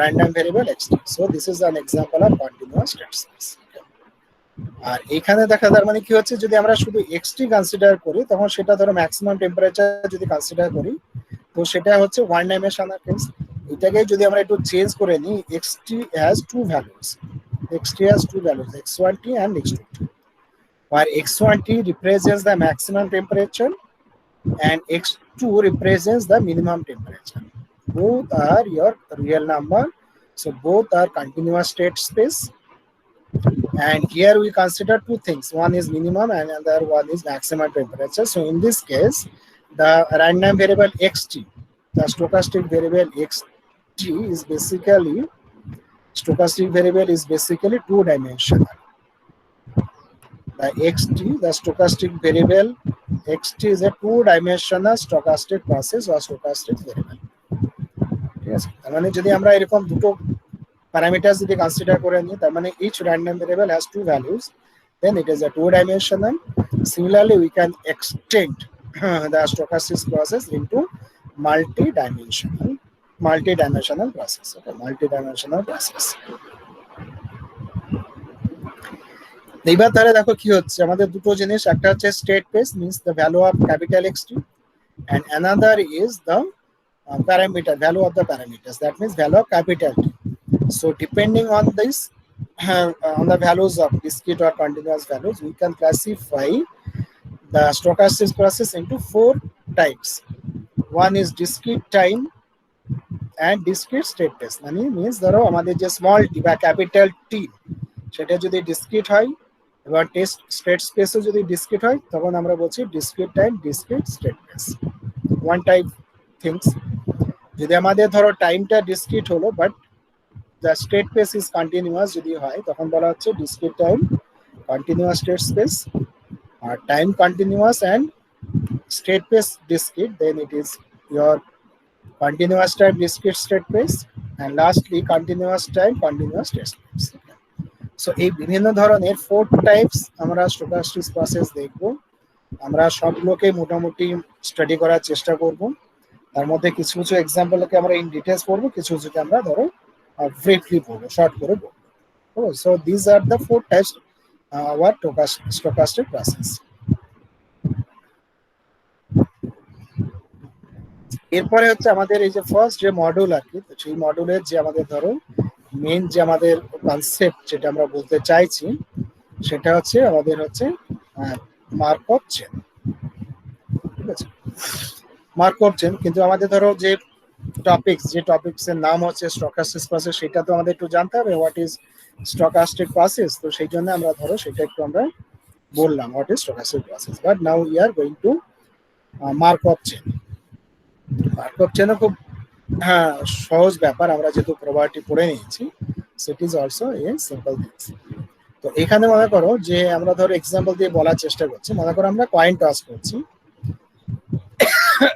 random variable xt. So this is an example of continuous state space. আর এখানে দেখা যার মানে কি হচ্ছে, যদি আমরা শুধু xt consider করি তখন সেটা ধরো ম্যাক্সিমাম টেম্পারেচার যদি কনসিডার করি, তো সেটা হচ্ছে ওয়ান ডাইমেনশনাল কেস। এটাকে যদি আমরা একটু চেঞ্জ করে নিই, xt has two values, x1t and x2t, where x1t represents the maximum temperature and x2 represents the minimum temperature. Both are your real number, so both are continuous state space. And here we consider two things, one is minimum and another one is maximum temperature. So in this case, the random variable xt, the stochastic variable xt is basically, two-dimensional. The stochastic variable xt is a two-dimensional stochastic process or stochastic variable. ঠিক আছে, তার মানে যদি আমরা এরকম দুটো parameters যদি consider করে নিই, তার মানে each random variable has two values, then it is a two-dimensional. Similarly, we can extend the stochastic process into multi-dimensional process. Okay, multi-dimensional process. এইবার তাহলে দেখো কি হচ্ছে, আমাদের দুটো জিনিস, একটা হচ্ছে state space means the value of capital xt, and another is the parameter, value of the parameters, that means value of capital T. So depending on this, on the values of discrete or continuous values, we can classify the stochastic process into four types. One is discrete time and discrete state space, মানে means ধরো আমাদের যে small t বা capital T সেটা যদি discrete হয় এবং test state স্পেসও যদি ডিসক্রিট হয়, তখন আমরা বলছি discrete time, discrete state space, one type things. যদি আমাদের ধরো টাইমটা ডিসক্রিট হলো but the state space is continuous যদি হয়, তখন বলা হচ্ছে discrete time, continuous state space, or time continuous and state space discrete, then it is your continuous time discrete state space, and lastly continuous time continuous state space. So এই বিভিন্ন ধরনের four types আমরা stochastic process দেখব, আমরা সবগুলোকে মোটামুটি study করার চেষ্টা করব। তার মধ্যে কিছু কিছু এক্সাম্পলকে আমরা ইন ডিটেইলস পড়বো, কিছু কিছুকে আমরা ধরো briefly পড়বো, শর্ট করে পড়বো। So these are the four types our stochastic process. এরপরে হচ্ছে আমাদের এই যে ফার্স্ট যে মডিউল আর কি, তো সেই মডিউলের যে আমাদের ধরো মেইন যে আমাদের কনসেপ্ট যেটা আমরা বলতে চাইছি সেটা হচ্ছে আমাদের হচ্ছে মার্কভ চেন। ঠিক আছে, মার্কভ চেন, কিন্তু আমাদের ধরো যে টপিকস এর নাম হচ্ছে স্টকাস্টিক প্রসেস, সেটা তো আমাদের একটু জানতে হবে হোয়াট ইজ স্টকাস্টিক প্রসেস। তো সেই জন্য আমরা ধরো সেটা একটু আমরা বললাম what is stochastic process, but now we are going to Markov chain. Markov চেনও খুব সহজ ব্যাপার, আমরা যেহেতু প্রবাবিলিটি পড়ে নিয়েছি, set is also a simple things. তো এখানে মনে করো যে আমরা ধরো এক্সাম্পল দিয়ে বলার চেষ্টা করছি, মনে করো আমরা কয়েন টস করছি,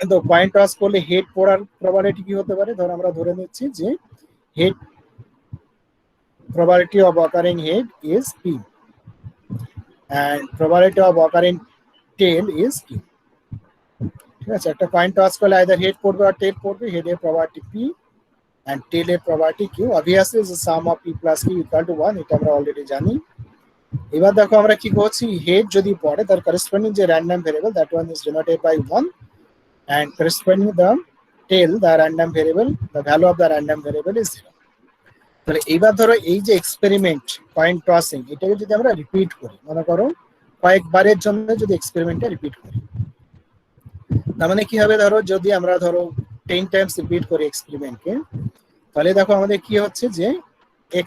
তো কয়েন টস করলে হেড পড়ার প্রবাবিলিটি কি হতে পারে, ধরো আমরা ধরে নিচ্ছি যে head probability of occurring head is p and probability of occurring tail is q. ঠিক আছে, একটা কয়েন টস করলে আইদার হেড পড়বে আর টেল পড়বে, হেডের প্রবাবিলিটি p and tail এর probability q. Obviously the sum of p plus q equal to 1, এটা আমরা already জানি। এবার দেখো আমরা কি করছি, হেড যদি পড়ে তার করসপন্ডিং যে random variable that one is denoted by 1 and corresponding the tail the random variable the value of the random variable is 0. তাহলে এইবার ধরো এই যে এক্সপেরিমেন্ট কয়েন টসিং এটাকে যদি আমরা রিপিট করি, মনে করো কয়েকবারের জন্য যদি এক্সপেরিমেন্টটা রিপিট করি, তার মানে কি হবে, ধরো যদি আমরা ধরো 10 টাইমস রিপিট করি এক্সপেরিমেন্টকে, তাহলে দেখো আমাদের কি হচ্ছে যে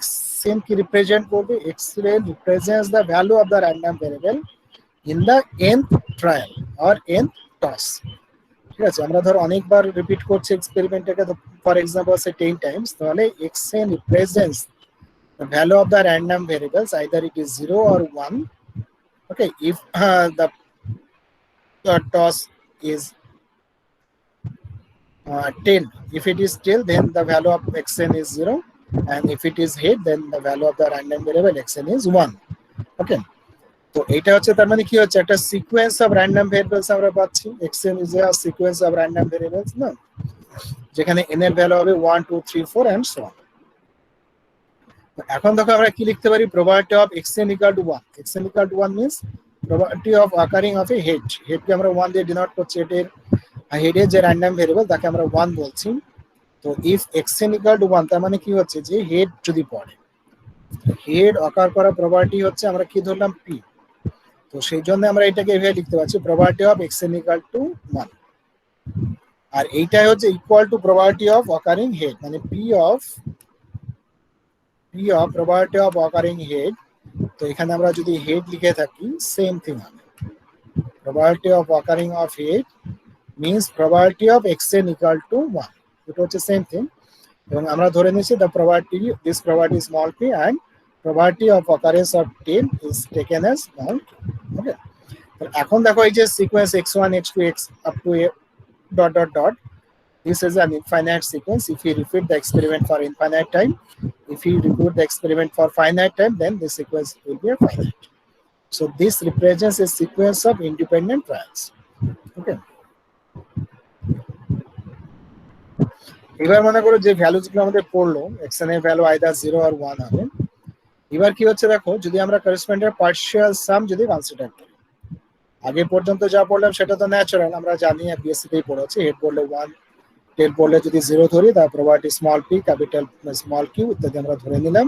xn কি রিপ্রেজেন্ট করবে, xn represents the value of the random variable in the nth trial or nth toss. ঠিক আছে, আমরা ধরো অনেকবার রিপিট করছি এক্সপেরিমেন্টটাকে, ফর এক্সাম্পল সে 10 টাইমস, তাহলে xn represents the value of the random variables either it is 0 or 1. Okay, if the toss is 10, if it is tail then the value of xn is 0, and if it is head then the value of the random variable xn is 1. Okay, তো এটা হচ্ছে তার মানে কি হচ্ছে, একটা sequence of random variables আমরা পাচ্ছি। xn is a sequence of random variables না, যেখানে n এর ভ্যালু হবে 1 2 3 4 and so on। এখন দেখো আমরা কি লিখতে পারি, probability of xn equal to 1, xn equal to 1 means probability of occurring of a head, হেডকে আমরা 1 দিয়ে ডিনোট করছি, এটার হেডের যে র্যান্ডম ভেরিয়েবল তাকে আমরা 1 বলছি। তো if xn equal to 1 তার মানে কি হচ্ছে যে হেড যদি পড়ে, হেড অকার করার প্রবাবিলিটি হচ্ছে আমরা কি ধরলাম p, তো সেই জন্য আমরা এটাকে এভাবে লিখতে পারছি probability of xn equal to 1, আর এইটাই হচ্ছে equal to probability of occurring head, মানে p of probability of occurring head। তো এখানে আমরা যদি হেড লিখে থাকি সেম থিং হবে, probability of occurring of head means probability of xn equal to 1, এটা হচ্ছে সেম থিং। এবং আমরা ধরে নিয়েছি the probability, this probability small p and probability of occurrence of tail is taken as small p. Okay, এখন দেখো এই যে sequence x1 x2 x up to a dot dot dot, this is an infinite sequence. If you repeat the experiment for infinite time, if you repeat the experiment for finite time, then the sequence will be a finite. So this represents a sequence of independent trials. Okay, এবার মনে করো যে values গুলো আমাদের পড়লো, xn এর value either 0 আর 1 হবে। এবার কি হচ্ছে দেখো, যদি আমরা করসপন্ডিং পার্শিয়াল সাম যদি কনসিডার করি, আগে পর্যন্ত যা পড়লাম সেটা তো ন্যাচারাল, আমরা জানি বিএসসি তেই পড়েছি, হেড পড়লে 1, টেল পড়লে যদি 0 ধরি তার probability small p capital small q ইত্যাদি আমরা ধরে নিলাম,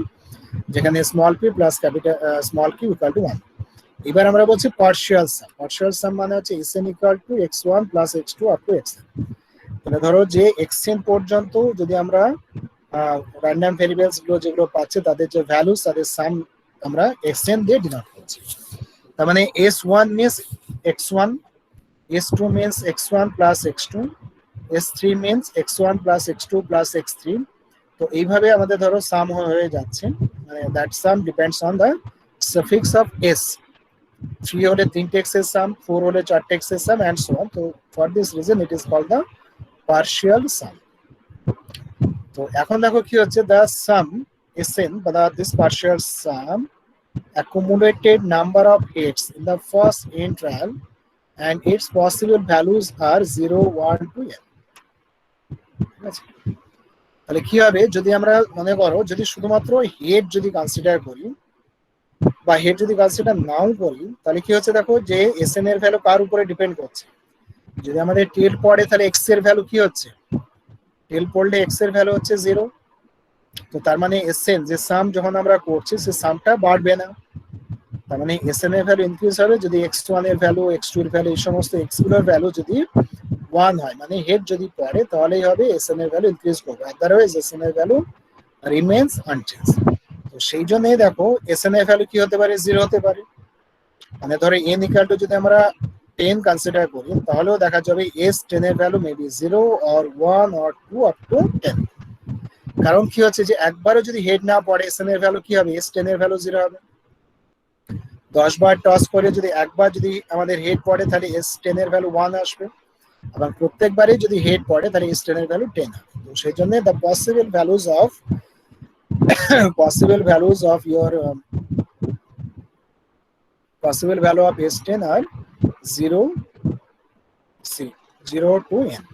যেখানে small p plus capital small q equal to 1। এবার আমরা বলছি পার্শিয়াল সাম, পার্শিয়াল সাম মানে হচ্ছে xn equal to x1 plus x2 up to xn। তাহলে ধরো যে xn পর্যন্ত যদি আমরা র্যান্ডম ভেরিয়েবলস গুলো যেগুলো পাচ্ছে তাদের যে ভ্যালুস তাদের সাম আমরা xn দিয়ে ডিনোট করছি। তার মানে s1 means x1, s2 means x1 plus x2, s3 means x1 plus x2 plus x3। তো এইভাবে আমাদের ধরো সাম হয়ে যাচ্ছে, মানে that some depends on the suffix of s, 3 হলে 3 x এর সাম, 4 হলে 4 x এর সাম এন্ড সো অন। তো for this reason it is called the partial sum. তো এখন দেখো কি হচ্ছে, দ্য সাম sn বা this partial sum accumulated number of heads in the first n trial and its possible values are 0 1 to n। তাহলে কি হবে, যদি আমরা মনে করো যদি শুধুমাত্র হেড যদি কনসিডার করি বা হেড যদি কনসিডার নাও করি, তাহলে কি হচ্ছে দেখো যে এসএন এর ভ্যালু কার উপরে ডিপেন্ড করছে। যদি আমাদের টেল পড়ে তাহলে এক্স এর ভ্যালু কি হচ্ছে, টেল পড়লে এক্স এর ভ্যালু হচ্ছে 0। তো তার মানে এসএন যে সাম যখন আমরা করছি সে সামটা বাড়বে না, তার মানে এসএন এর ভ্যালু ইনক্রিজ হবে যদি x1 এর ভ্যালু x2 এর ভ্যালু এই সমস্ত x গুলোর ভ্যালু যদি 1 হয়, মানে হেড যদি পড়ে তাহলেই হবে এসএন এর ভ্যালু ইনক্রিজ করবে, আদারওয়াইজ এসএন এর ভ্যালু রিমেইনস আনচেঞ্জ। তো সেই জন্যই দেখো এসএন এর ভ্যালু কি হতে পারে, 0 হতে পারে। মানে ধরো n ইকুয়াল টু যদি আমরা 10 কনসিডার করি তাহলেও দেখা যাবে s10 এর value maybe 0 or 1 or 2 up to 10। কারণ কি হচ্ছে যে একবারও যদি হেড না পড়ে এসএন এর ভ্যালু কি হবে, s10 এর ভ্যালু 0 হবে। 10 বার টস করে যদি একবার যদি আমাদের হেড পড়ে তাহলে s10 এর ভ্যালু 1 আসবে, এবং প্রত্যেকবারই যদি হেড পড়ে তাহলে s10 এর ভ্যালু 10 হবে। তো সেই জন্য the possible values of your possible value of s10 are 0 to n।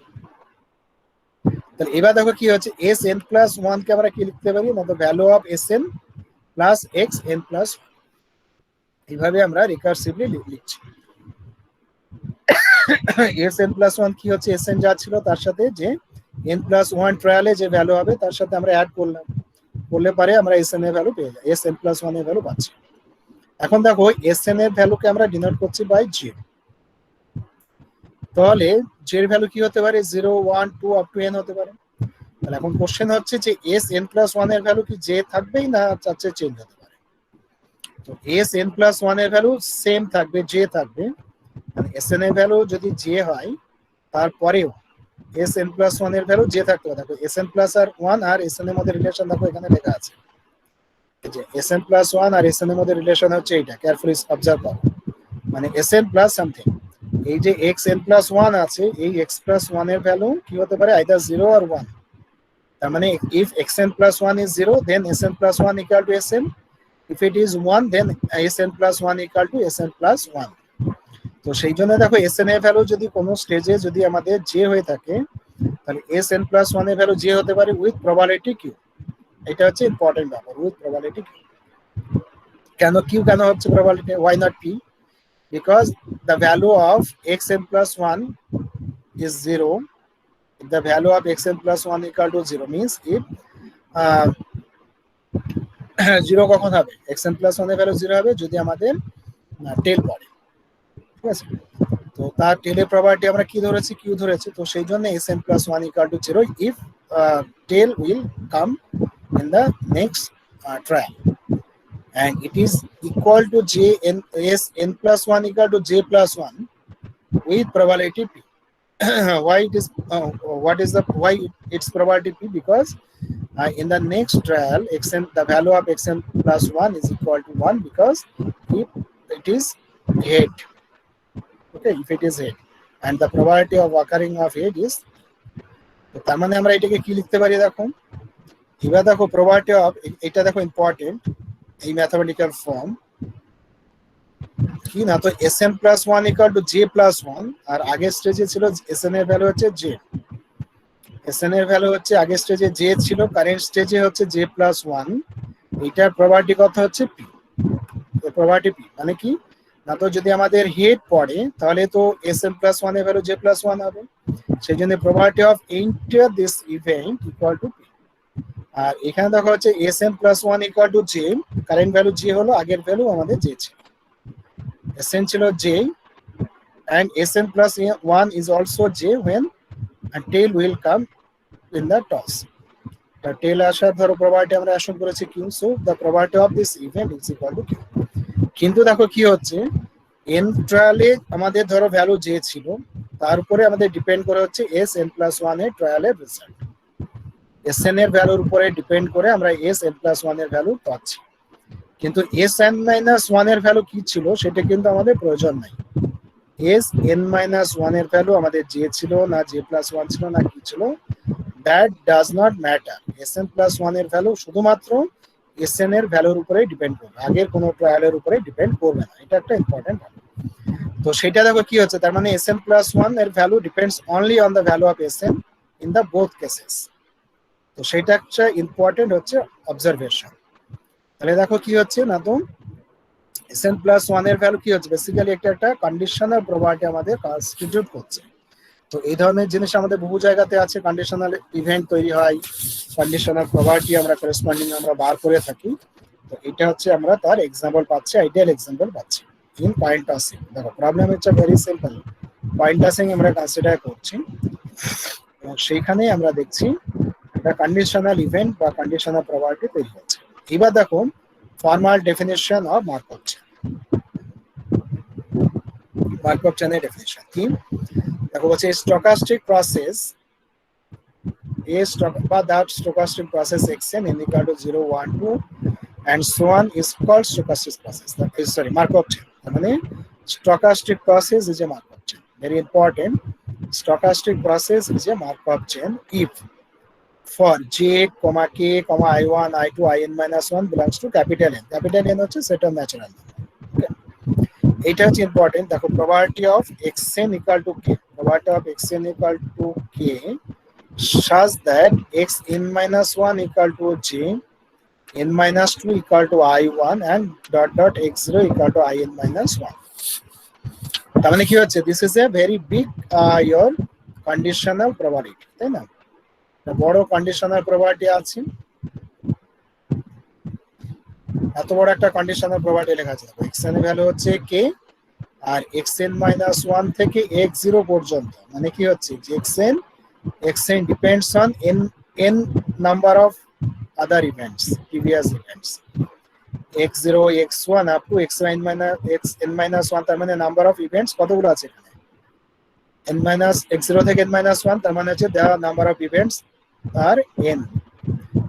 তাহলে এবার দেখো কি হচ্ছে, sn plus 1 কে আমরা কি লিখতে পারি, না তো value of sn plus xn plus. এইভাবে আমরা রিকার্সিভলি লিখছি। sn+1 কি হচ্ছে, sn যা ছিল তার সাথে যে n+1 ট্রায়ালে যে ভ্যালু হবে তার সাথে আমরা অ্যাড করলাম, করলে পারে আমরা sn এর ভ্যালু পেয়ে যাই, sn+1 এর ভ্যালু পাচ্ছি। এখন দেখো sn এর ভ্যালুকে আমরা ডিনোট করছি বাই j, তাহলে j এর ভ্যালু কি হতে পারে, 0 1 2 আপ টু n হতে পারে। তাহলে এখন কোশ্চেন হচ্ছে যে sn+1 এর ভ্যালু কি j থাকবেই না চাচ্ছে চেঞ্জ হতে পারে? তো sn+1 এর ভ্যালু সেম থাকবে, j থাকবে। মানে sn এর ভ্যালু যদি j হয় তারপরেও sn+1 এর ভ্যালু j থাকতে হবে। দেখো sn প্লাস আর 1 আর sn এর মধ্যে রিলেশন দেখো এখানে লেখা আছে, এই যে sn+1 আর sn এর মধ্যে রিলেশন হচ্ছে এইটা, কেয়ারফুলি অবজার্ভ করো। মানে sn প্লাস সামথিং, এই যে xn+1 আছে, এই x+1 এর ভ্যালু কি হতে পারে, আইদার 0 আর 1। তার মানে if xn+1 is 0 then sn+1 equal to sn, if it is 1 then sn+1 equal to sn+1। তো সেই জন্য দেখো sn এর ভ্যালু যদি কোনো স্টেজে যদি আমাদের j হয়ে থাকে তাহলে sn+1 এর ভ্যালু j হতে পারে উইথ প্রবাবিলিটি q। এটা হচ্ছে ইম্পর্টেন্ট ব্যাপার, উইথ প্রবাবিলিটি q। কেন q কেন হচ্ছে probability, why not p? Because the value of xn+1 is 0, if the value of xn+1 equal to 0 means if 0 কখন হবে, xn+1 এর ভ্যালু 0 হবে যদি আমাদের টেল পড়ে, ঠিক আছে। তো তার টেলের প্রবাবিলিটি আমরা কি ধরেছি, q ধরেছি। তো সেই জন্য sn+1 equal to 0 if tail will come in the next trial, and it is equal to j n sn+1 equal to j+1 with probability p. Why it is what is the why it's probability p? Because in the next trial xn, the value of xn+1 is equal to 1 because if it is head, okay, if it is head, and the probability of occurring of head is, তো তার মানে আমরা এটাকে কি লিখতে পারি, দেখো এবার দেখো প্রবাবিলিটি অফ, এটা দেখো ইম্পর্টেন্ট এই ম্যাথমেটিক্যাল ফর্ম কি না, তো sn+1 equal to j+1, আর আগের স্টেজে ছিল sn এর ভ্যালু হচ্ছে j, sn এর ভ্যালু হচ্ছে আগের স্টেজে j ছিল, কারেন্ট স্টেজে হচ্ছে j+1, এটার প্রবাবিলিটি কত হচ্ছে p, প্রবাবিলিটি p মানে কি না, তো যদি আমাদের হেড পড়ে তাহলে তো sn+1 এর ভ্যালু j+1 হবে, সেই জন্য probability of enter this event equal to p। আর এখানে দেখা হচ্ছে sn+1 equal to j, current value j হলো, আগের ভ্যালু আমাদের j ছিল, sn ছিল j and sn+1 is also j when a tail will come in the toss। টেল আসার ধরো প্রবাবিলিটি আমরা অ্যাসিউম করেছি q, so the probability of this event is equal to q। কিন্তু দেখো কি হচ্ছে, n ট্রায়ালে আমাদের ধরো ভ্যালু j ছিল, তার উপরে আমাদের ডিপেন্ড করে হচ্ছে sn+1 এর ট্রায়ালের রেজাল্ট, sn এর ভ্যালুর উপরে ডিপেন্ড করে আমরা sn+1 এর ভ্যালু পাচ্ছি। কিন্তু sn-1 এর ভ্যালু কি ছিল সেটা কিন্তু আমাদের প্রয়োজন নাই, sn-1 এর ভ্যালু আমাদের j ছিল না j+1 ছিল না কি ছিল, that does not matter, sn+1 এর ভ্যালু শুধুমাত্র sn এর ভ্যালুর উপরে ডিপেন্ড করবে, আগের কোনো ট্রায়ালের উপরে ডিপেন্ড করবে না, এটা একটা ইম্পর্টেন্ট। তো সেটা দেখো কি হচ্ছে, তার মানে sn+1 এর value depends only on the value of sn in the both cases. তো সেটা একটা ইম্পর্টেন্ট হচ্ছে অবজারভেশন। তাহলে দেখো কি হচ্ছে না, তো sn+1 এর ভ্যালু কি হচ্ছে, বেসিক্যালি একটা কন্ডিশনাল প্রবাবিলিটি আমাদের কনস্টিটিউট করছে। তো এই ধরনের জিনিস আমাদের বহু জায়গাতে আছে, কন্ডিশনাল ইভেন্ট তৈরি হয়, কন্ডিশনাল প্রবাবিলিটি আমরা করেসপন্ডিং আমরা বার করে থাকি। তো এটা হচ্ছে আমরা তার এক্সাম্পল পাচ্ছি, আইডিয়াল এক্সাম্পল পাচ্ছি ইন পয়েন্ট টসিং। দেখো প্রবলেম হচ্ছে ভেরি সিম্পল, পয়েন্ট টসিং আমরা কনসিডার করছি এবং সেইখানেই আমরা দেখছি একটা কন্ডিশনাল ইভেন্ট বা কন্ডিশনাল প্রবাবিলিটি তৈরি হচ্ছে। এবার দেখো formal definition of Markov chain. Markov চেইনের ডেফিনিশন কি, দেখো বলছে stochastic process that stochastic process xn in equal to 0 1 2 and so on is called stochastic process, that is sorry Markov chain। মানে stochastic process is a Markov chain, very important, stochastic process is a Markov chain if for j, k, i1, i2, in-1 belongs to capital N, capital N হচ্ছে set of natural number। এটা হচ্ছে important. দেখো probability of xn equal to k, probability of xn equal to k such that xn-1 equal to j n minus 2 equal to I1 and dot dot x0 equal to in minus 1. তার মানে কি হচ্ছে, this is a very big your conditional probability, তাই না? বড় conditional probability আছে, এত বড় একটা কন্ডিশনাল প্রবাবিলিটি লেখা আছে। xn এর ভ্যালু হচ্ছে k আর xn minus 1 থেকে x0 পর্যন্ত, মানে কি হচ্ছে যে xn depends on n number of other events, previous events, x0 x1 up to xn minus 1, তার মানে নাম্বার অফ ইভেন্টস কতগুলো আছে এখানে, n minus x0 থেকে n minus 1, তার মানে হচ্ছে the number of events R n।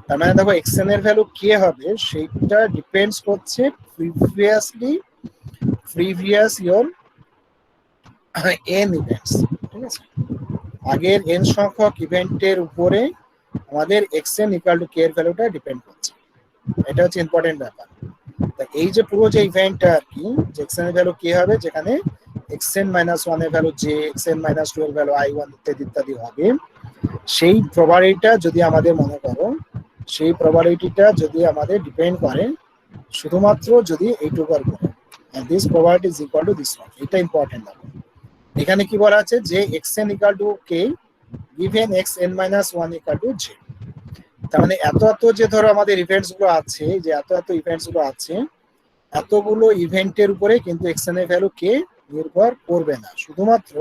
তার মানে দেখো xn এর ভ্যালু কি হবে, সেটা ডিপেন্ডস করছে প্রিভিয়াস ইওর n ইভেন্টস, ঠিক আছে? আগের n সংখ্যক ইভেন্টের উপরে আমাদের xn ইকুয়াল টু k এর ভ্যালুটা ডিপেন্ড করছে, এটা হচ্ছে ইম্পর্টেন্ট ব্যাপার। এই যে পুরো যে ইভেন্টটা আর কি, যে xn এর ভ্যালু কি হবে, যেখানে xn minus 1 এর ভ্যালু j, xn minus 2 এর ভ্যালু i1 ইত্যাদি ইত্যাদি হবে, সেই প্রবাবিলিটিটা যদি আমাদের মনে করো, সেই প্রবাবিলিটিটা যদি আমাদের ডিপেন্ড করে শুধুমাত্র যদি এইটুকুর উপরে, and this probability is equal to this one, এটা ইম্পর্টেন্ট ব্যাপার। এখানে কি বলা আছে যে xn equal to k given xn minus 1 equal to j। তার মানে এত যে ধরো আমাদের ইভেন্টস গুলো আছে, যে এত ইভেন্টস গুলো আছে, এতগুলো ইভেন্টের উপরে কিন্তু xn এর ভ্যালু কে নির্ভর করবে না, শুধুমাত্র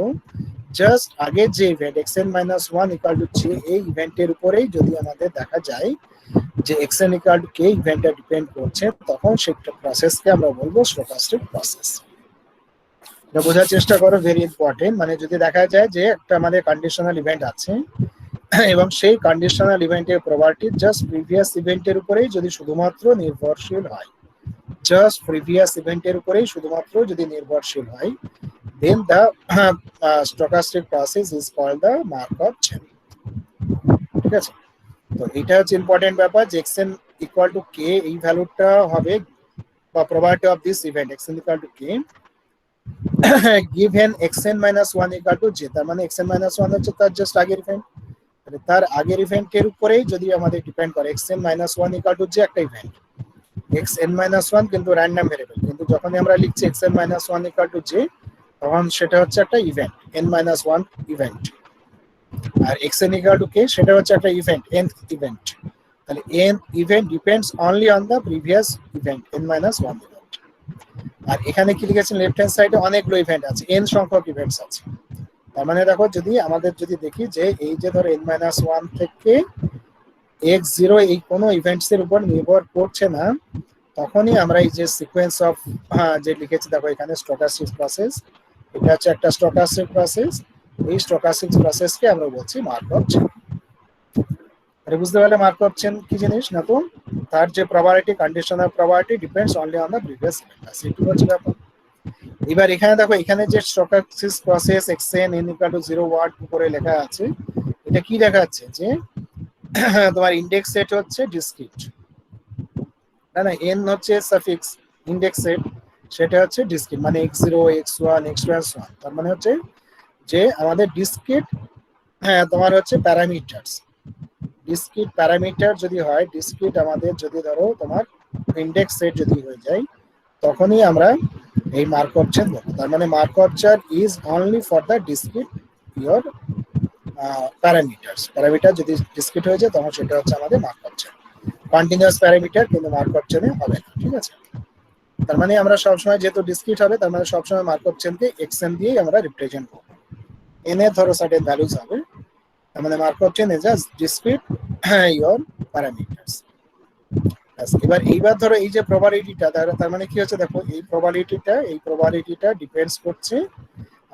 জাস্ট আগের যে event xn minus 1 equal to j, এই ইভেন্টের উপরেই যদি আমাদের দেখা যায় যে xn equal to k ইভেন্টটা ডিপেন্ড করছে, তখন সেটা প্রসেসকে আমরা বলবো স্ট্যাটিস্টিক প্রসেস। এটা বোঝার চেষ্টা করো, ভেরি ইম্পর্টেন্ট। মানে যদি দেখা যায় যে একটা আমাদের কন্ডিশনাল ইভেন্ট আছে এবং সেই কন্ডিশনাল ইভেন্টের প্রবাবিলিটি জাস্ট প্রিভিয়াস ইভেন্টের উপরেই যদি শুধুমাত্র নির্ভরশীল হয়, জাস্ট প্রিভিয়াস ইভেন্টের উপরেই শুধুমাত্র যদি নির্ভরশীল হয়, then the stochastic process is called the Markov chain, ঠিক আছে? তো এটা হচ্ছে ইম্পর্টেন্ট ব্যাপার যে xn equal to k এই ভ্যালুটা হবে, বা probability of this event xn equal to k given xn minus 1 equal to j। তার মানে xn minus 1 হচ্ছে তার জাস্ট আগের ইভেন্ট, তার আগের ইভেন্টের উপরেই যদি আমাদের ডিপেন্ড করে xn minus 1 equal to j একটা ইভেন্ট, xn minus 1 কিন্তু র্যান্ডম ভেরিয়েবল, কিন্তু যখন আমরা লিখছি xn minus 1 equal to j, তখন সেটা হচ্ছে একটা ইভেন্ট n minus 1 ইভেন্ট, আর xn equal to k সেটা হচ্ছে একটা ইভেন্ট nth ইভেন্ট। তাহলে n event depends only on the previous event n minus 1 event. আর এখানে কি লিখেছেন, লেফট হ্যান্ড সাইডে অনেকগুলো ইভেন্ট আছে, n সংখ্যক ইভেন্টস আছে। তার মানে দেখো যদি আমাদের যদি দেখি যে এই যে ধরো n minus 1 থেকে x0 এই কোনো ইভেন্টস এর উপর নির্ভর করছে না, তখনই আমরা এই যে সিকোয়েন্স অফ যে লিখেছি দেখো এখানে স্ট্যাটিস্টিক প্রসেস, এটা হচ্ছে একটা স্ট্যাটিস্টিক প্রসেস, এই স্ট্যাটিস্টিক প্রসেসকে আমরা বলছি মার্কভ চেন। আরে বুঝতে পারলে মার্কভ চেন কি জিনিস না, তো তার যে probability, conditional probability depends only on the previous event, সেটা হচ্ছে ব্যাপার। এবার এখানে দেখো এখানে যে statistic process xn n equal to 0 word উপরে লেখা আছে, এটা কি দেখাচ্ছে যে তোমার ইনডেক্স সেট হচ্ছে ডিসক্রিট, না n হচ্ছে সাফিক্স, ইনডেক্স সেট সেটা হচ্ছে ডিসক্রিট, মানে x0 x1 x2 x1, তার মানে হচ্ছে যে আমাদের ডিসক্রিট তোমার হচ্ছে প্যারামিটারস, ডিসক্রিট প্যারামিটার যদি হয়, ডিসক্রিট আমাদের যদি ধরো তোমার ইনডেক্স সেট যদি হয়ে যায়, তখনই আমরা এই মার্কভ চেন বলবো। তার মানে Markov chain is only for the discrete your parameter যদি ডিসক্রিট হয়ে যায়, তখন সেটা হচ্ছে আমাদের মার্কভ চেন। কন্টিনিউয়াস প্যারামিটার কিন্তু মার্কভ চেনে হবে না, ঠিক আছে? তার মানে আমরা সবসময় যেহেতু ডিসক্রিট হবে, তার মানে সবসময় মার্কভ চেনকে xn দিয়েই আমরা রিপ্রেজেন্ট করবো। n এর ধরো সার্টেন ভ্যালুজ হবে, তার মানে Markov chain is just discrete your parameters. এইবার ধরো এই যে প্রবাবিলিটিটা, তার মানে কি হচ্ছে দেখো এই প্রবাবিলিটিটা ডিপেন্ডস করছে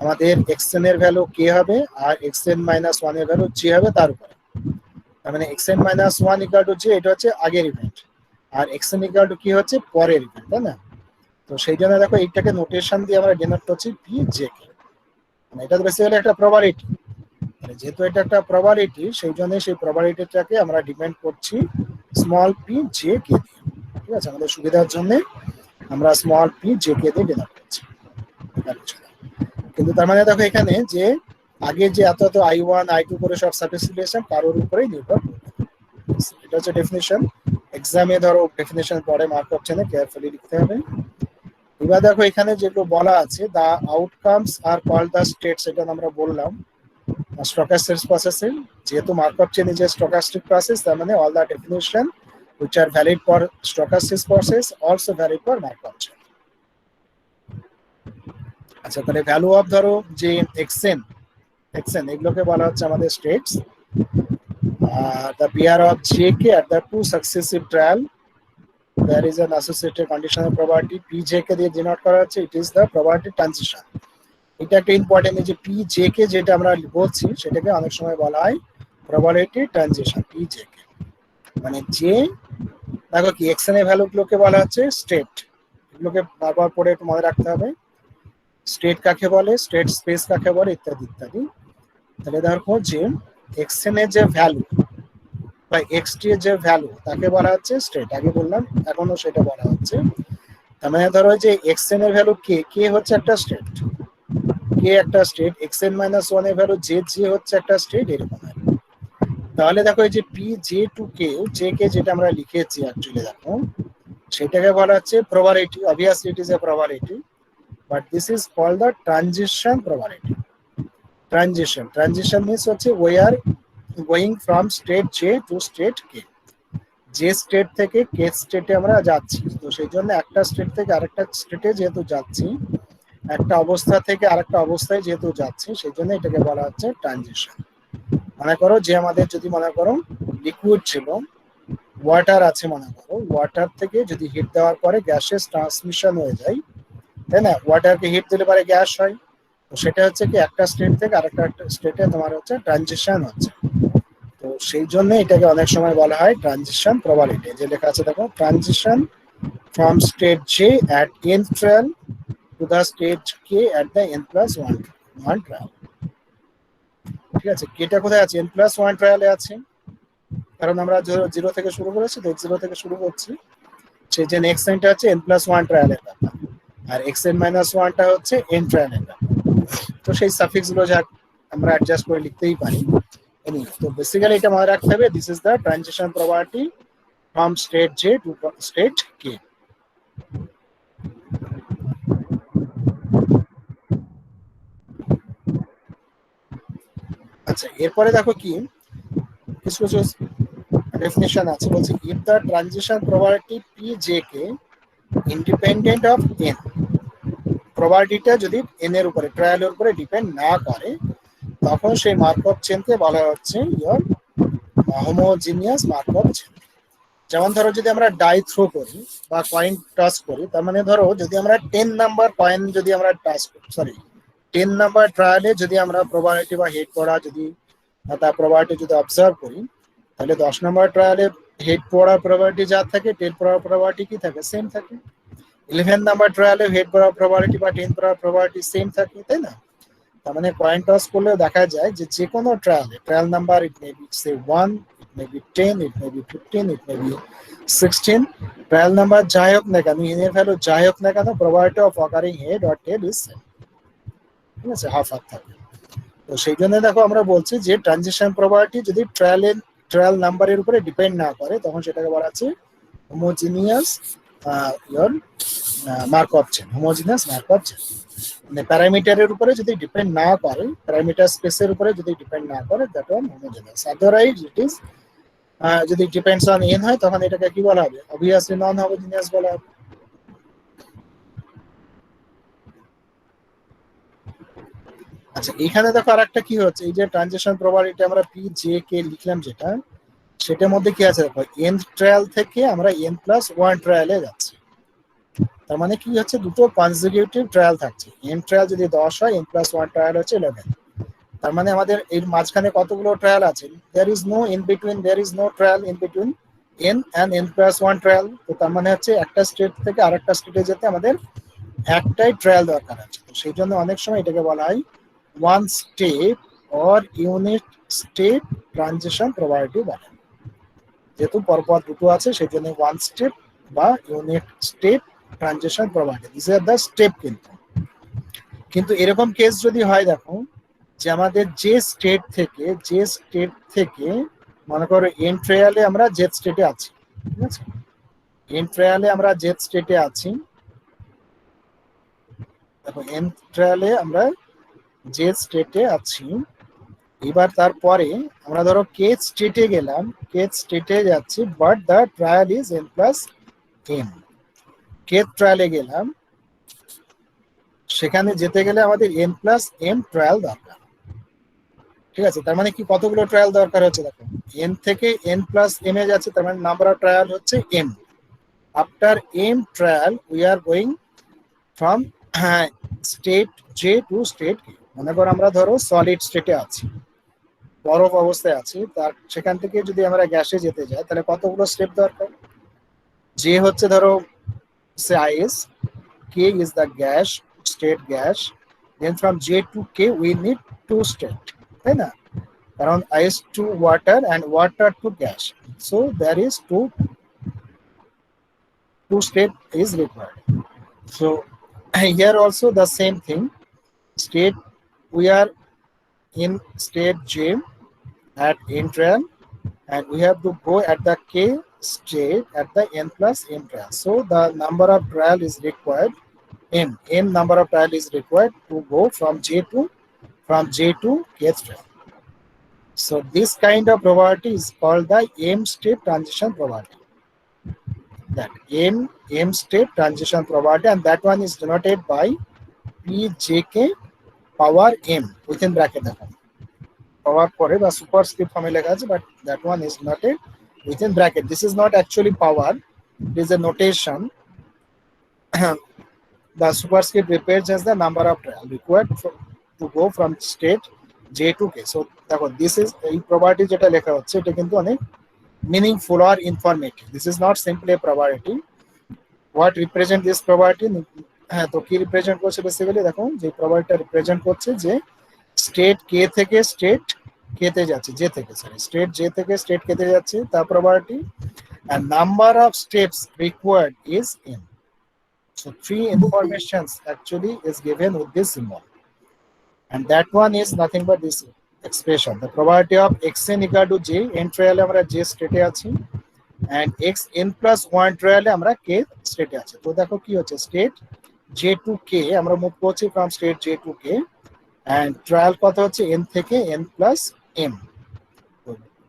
আমাদের xn এর ভ্যালু k হবে আর xn minus 1 এর ভ্যালু j হবে তার উপরে। তার মানে xn minus 1 equal to j এটা হচ্ছে আগের ইভেন্ট, আর xn equal to কি হচ্ছে পরের ইভেন্ট, তাই না? তো সেই জন্য দেখো এইটাকে নোটেশন দিয়ে আমরা ডিনোট করছি pj কে, মানে এটা বেসিক্যালি একটা প্রবাবিলিটি, মানে যেহেতু এটা একটা প্রবাবিলিটি সেই জন্য সেই প্রবাবিলিটিটাকে আমরা ডিপেন্ড করছি স্মল pj কে দিয়ে, ঠিক আছে? আমাদের সুবিধার জন্য আমরা স্মল pj কে দিয়ে ডিনোট করছি। কিন্তু তার মানে দেখো এখানে যে আগে যে এত i1 i2 করে সব সাবস্টিটিউশন কারোর উপরেই নির্ভর করবে, এটা হচ্ছে ডেফিনিশন। এক্সামে ধরো ডেফিনেশন পরে মার্কআপ চেনে কেয়ারফুলি লিখতে হবে। এবার দেখো এখানে যেগুলো বলা আছে, the outcomes are called the states, এটা আমরা বললাম স্টকাস্টিক প্রসেসিং। যেহেতু Markov chain is a stochastic process, তার মানে all the definition which are valid for stochastic process also valid for markov chain। আচ্ছা, তাহলে ভ্যালু অফ ধরো যে এক্সএন এগুলোকে বলা হচ্ছে আমাদের states. the pair of jk at the two successive trial there is an associated conditional probability pjk দিয়ে denote করা হচ্ছে, it is the probability transition। এটা একটা ইম্পর্টেন্ট, যে pjk যেটা আমরা বলছি সেটাকে অনেক সময় বলা হয় probability transition pjk, মানে যে দেখো কি এক্সএন এর ভ্যালু গুলোকে বলা হচ্ছে স্টেট। এগুলোকে বারবার পড়ে একটু মনে রাখতে হবে, স্টেট কাকে বলে, স্টেট স্পেস কাকে বলে, ইত্যাদি ইত্যাদি। তাহলে দেখো যে এক্সএন এর যে ভ্যালু বা এক্সটি এর যে ভ্যালু তাকে বলা হচ্ছে স্টেট, আগে বললাম এখনো সেটা বলা হচ্ছে। তার মানে ধরো যে এক্সএন এর ভ্যালু কে হচ্ছে একটা স্টেট, কে একটা স্টেট, এক্সএন মাইনাস ওয়ান এর ভ্যালু জে হচ্ছে একটা স্টেট, এরকম। তাহলে দেখো এই যে পি জে টু কে যেটা আমরা লিখেছি অ্যাকচুয়ালি দেখো সেটাকে বলা হচ্ছে probability, obviously it is a probability, but this is called the transition probability. Transition means হচ্ছে we are going from state J to state K, যে স্টেট থেকে কে স্টেটে আমরা যাচ্ছি, তো সেই জন্য একটা স্টেট থেকে আরেকটা স্টেটে যেহেতু যাচ্ছি, একটা অবস্থা থেকে আরেকটা অবস্থায় যেহেতু যাচ্ছি, সেই জন্য এটাকে বলা হচ্ছে ট্রানজিশন। মনে করো যে আমাদের যদি মনে করো লিকুইড ছিল, ওয়াটার আছে, মনে করো ওয়াটার থেকে যদি হিট দেওয়ার পরে গ্যাসের ট্রান্সমিশন হয়ে যায়, তাই না, ওয়াটারকে হিট দিলে পরে গ্যাস হয়, তো সেটা হচ্ছে কি একটা স্টেট থেকে আরেকটা স্টেটে তোমার হচ্ছে ট্রানজিশন হচ্ছে, তো সেই জন্য এটাকে অনেক সময় বলা হয় ট্রানজিশন প্রবাবিলিটি। যে লেখা আছে দেখো, transition from state J at nth trial to the state K at the n+1 trial. ঠিক আছে, কেটা কোথায় আছে, n+1 ট্রায়ালে আছে, কারণ আমরা জিরো থেকে শুরু করেছি, তো জিরো থেকে শুরু করছি, সেই যে নেক্সট টাইমটা হচ্ছে n+1 ট্রায়ালের ব্যাপার, আর xn-1টা হচ্ছে n ট্রায়ালের ব্যাপার। তো সেই সাফিক্স গুলো যা আমরা অ্যাডজাস্ট করে লিখতেই পারি। তো বেসিক্যালি এটা মনে রাখতে হবে, this is the transition probability from state J to state k. আচ্ছা, এরপরে দেখো কি কিছু কিছু ডেফিনিশন আছে, বলছে if the transition probability pjk independent of n, প্রবাবিলিটিটা যদি n এর উপরে ট্রায়ালের উপরে ডিপেন্ড না করে, তখন সেই মার্কআপ চেনকে বলা হচ্ছে ইওর হোমোজিনিয়াস মার্কআপ চেন। যেমন ধরো যদি আমরা ডাই থ্রো করি বা কয়েন টস করি, তার মানে ধরো যদি আমরা 10 নাম্বার কয়েন যদি আমরা টস করি, সরি 10 নাম্বার ট্রায়ালে যদি আমরা প্রবাবিলিটি বা হেড পড়া যদি তার প্রবাবিলিটি যদি অবজার্ভ করি, তাহলে 10 নাম্বার ট্রায়ালে হেড পড়ার প্রবাবিলিটি যা থাকে, টেল পড়ার প্রবাবিলিটি কি থাকে, সেম থাকে। 11 নাম্বার ট্রায়ালে হেড পড়ার প্রবাবিলিটি বা 10 পড়ার প্রবাবিলিটি সেম থাকে, তাই না। তার মানে কয়েন টস করলেও দেখা যায় যে যে কোনো ট্রায়ালে trial number it may be say 1, it may be 10, it may be 15, it may be 16, trial number যাই হোক না কেন, এর ভ্যালু যাই হোক না কেন, probability of occurring head or tail is same, ঠিক আছে, হাফ হাফ থাকে। তো সেই জন্য দেখো আমরা বলছি যে ট্রানজিশন প্রবাবিলিটি যদি ট্রায়াল নাম্বারের উপরে ডিপেন্ড না করে, তখন সেটাকে বলা হচ্ছে homogeneous your markup chain, homogeneous markup chain. মানে প্যারামিটারের উপরে যদি ডিপেন্ড না করে, প্যারামিটার স্পেসের উপরে যদি ডিপেন্ড না করে, that one homogeneous. Otherwise it is যদি ডিপেন্ডস অন n হয়, তখন এটাকে কি বলা হবে, অবভিয়াসলি নন হোমোজিনিয়াস বলা হবে। আচ্ছা, এখানে দেখো আরেকটা কি হচ্ছে, এই যে ট্রানজিশন প্রবাবিলিটি আমরা pjk লিখলাম যেটা, সেটার মধ্যে কি আছে দেখো, nth ট্রায়াল থেকে আমরা n+1 ট্রায়ালে যাচ্ছি, তার মানে কি হচ্ছে দুটো কনজিকিউটিভ ট্রায়াল থাকছে। n ট্রায়াল যদি 10 হয়, n+1 ট্রায়াল হচ্ছে 11, তার মানে আমাদের এর মাঝখানে কতগুলো ট্রায়াল আছে, there is no in between, there is no trial in between n and n+1 trial. তো তার মানে হচ্ছে একটা স্টেট থেকে আরেকটা স্টেটে যেতে আমাদের একটাই ট্রায়াল দরকার আছে, তো সেই জন্য অনেক সময় এটাকে বলা হয় one step or unit step transition probability বলে। যেহেতু পরপর দুটো আছে, সেই জন্য ওয়ান স্টেপ বা unit step transition probability, this are the step. কিন্তু এরকম কেস যদি হয়, দেখো যে আমাদের যে স্টেট থেকে মনে করো এন ট্রায়ালে আমরা যে স্টেটে আছি, ঠিক আছে। এন্ড ট্রায়ালে আমরা জেড স্টেটে আছি, দেখো এন্ড ট্রায়ালে আমরা জেড স্টেটে আছি। এবার তারপরে আমরা ধরো কে স্টেটে গেলাম, কে স্টেটে যাচ্ছি, but the trial is n plus m. K ট্রায়ালে গেলাম, সেখানে যেতে গেলে আমাদের এন প্লাস এম ট্রায়াল দরকার। ঠিক আছে, তার মানে কি কতগুলো ট্রায়াল দরকার হচ্ছে, দেখো এন থেকে এন প্লাস এম এ যাচ্ছে, তার মানে নাম্বার অফ ট্রায়াল হচ্ছে m. After m trial we are going from state J to state k. মনে করো আমরা ধরো সলিড স্টেটে আছি, বরফ অবস্থায় আছি, তার সেখান থেকে যদি আমরা গ্যাসে যেতে যাই তাহলে কতগুলো স্টেপ দরকার। যে হচ্ছে ধরো say ice, k is the gas, state gas, then from j to k we need two state, তাই না? কারণ ice to water and water to gas, so there is two state is required. So here also the same thing, state we are in state J at n trial, and we have to go at the k state at the n plus m trial. So the number of trial is required, n number of trial is required to go from J to k trial. So this kind of probability is called the m state transition probability. That m state transition probability, and that one is denoted by pjk power m within bracket. Power পরে বা superscript ফর্মে লেখা আছে, but that one is noted within bracket. This is not actually power, it is a notation. The superscript represents the number of trial required to go from state j to k. So দেখো this is এই probability যেটা লেখা হচ্ছে এটা কিন্তু অনেক meaningful or informative. This is not simply a probability. What represent this probability? হ্যাঁ, তো কি রিপ্রেজেন্ট করছে বেসিক্যালি, দেখো যে প্রবাবিলিটিটা রিপ্রেজেন্ট করছে যে স্টেট কে থেকে স্টেট কে তে যাচ্ছে, জে থেকে সরি স্টেট জে থেকে স্টেট কে তে যাচ্ছে তার probability, and number of steps required is n. So three informations actually is given with this symbol, and that one is nothing but this expression, the probability of xn equal to j, n trial আমরা j স্টেটে আছি, and xn plus 1 trial আমরা k স্টেটে আছে। তো দেখো কি হচ্ছে, স্টেট j to k আমরা মুভ করছি from state j to k, and trial কত হচ্ছে n থেকে n plus m।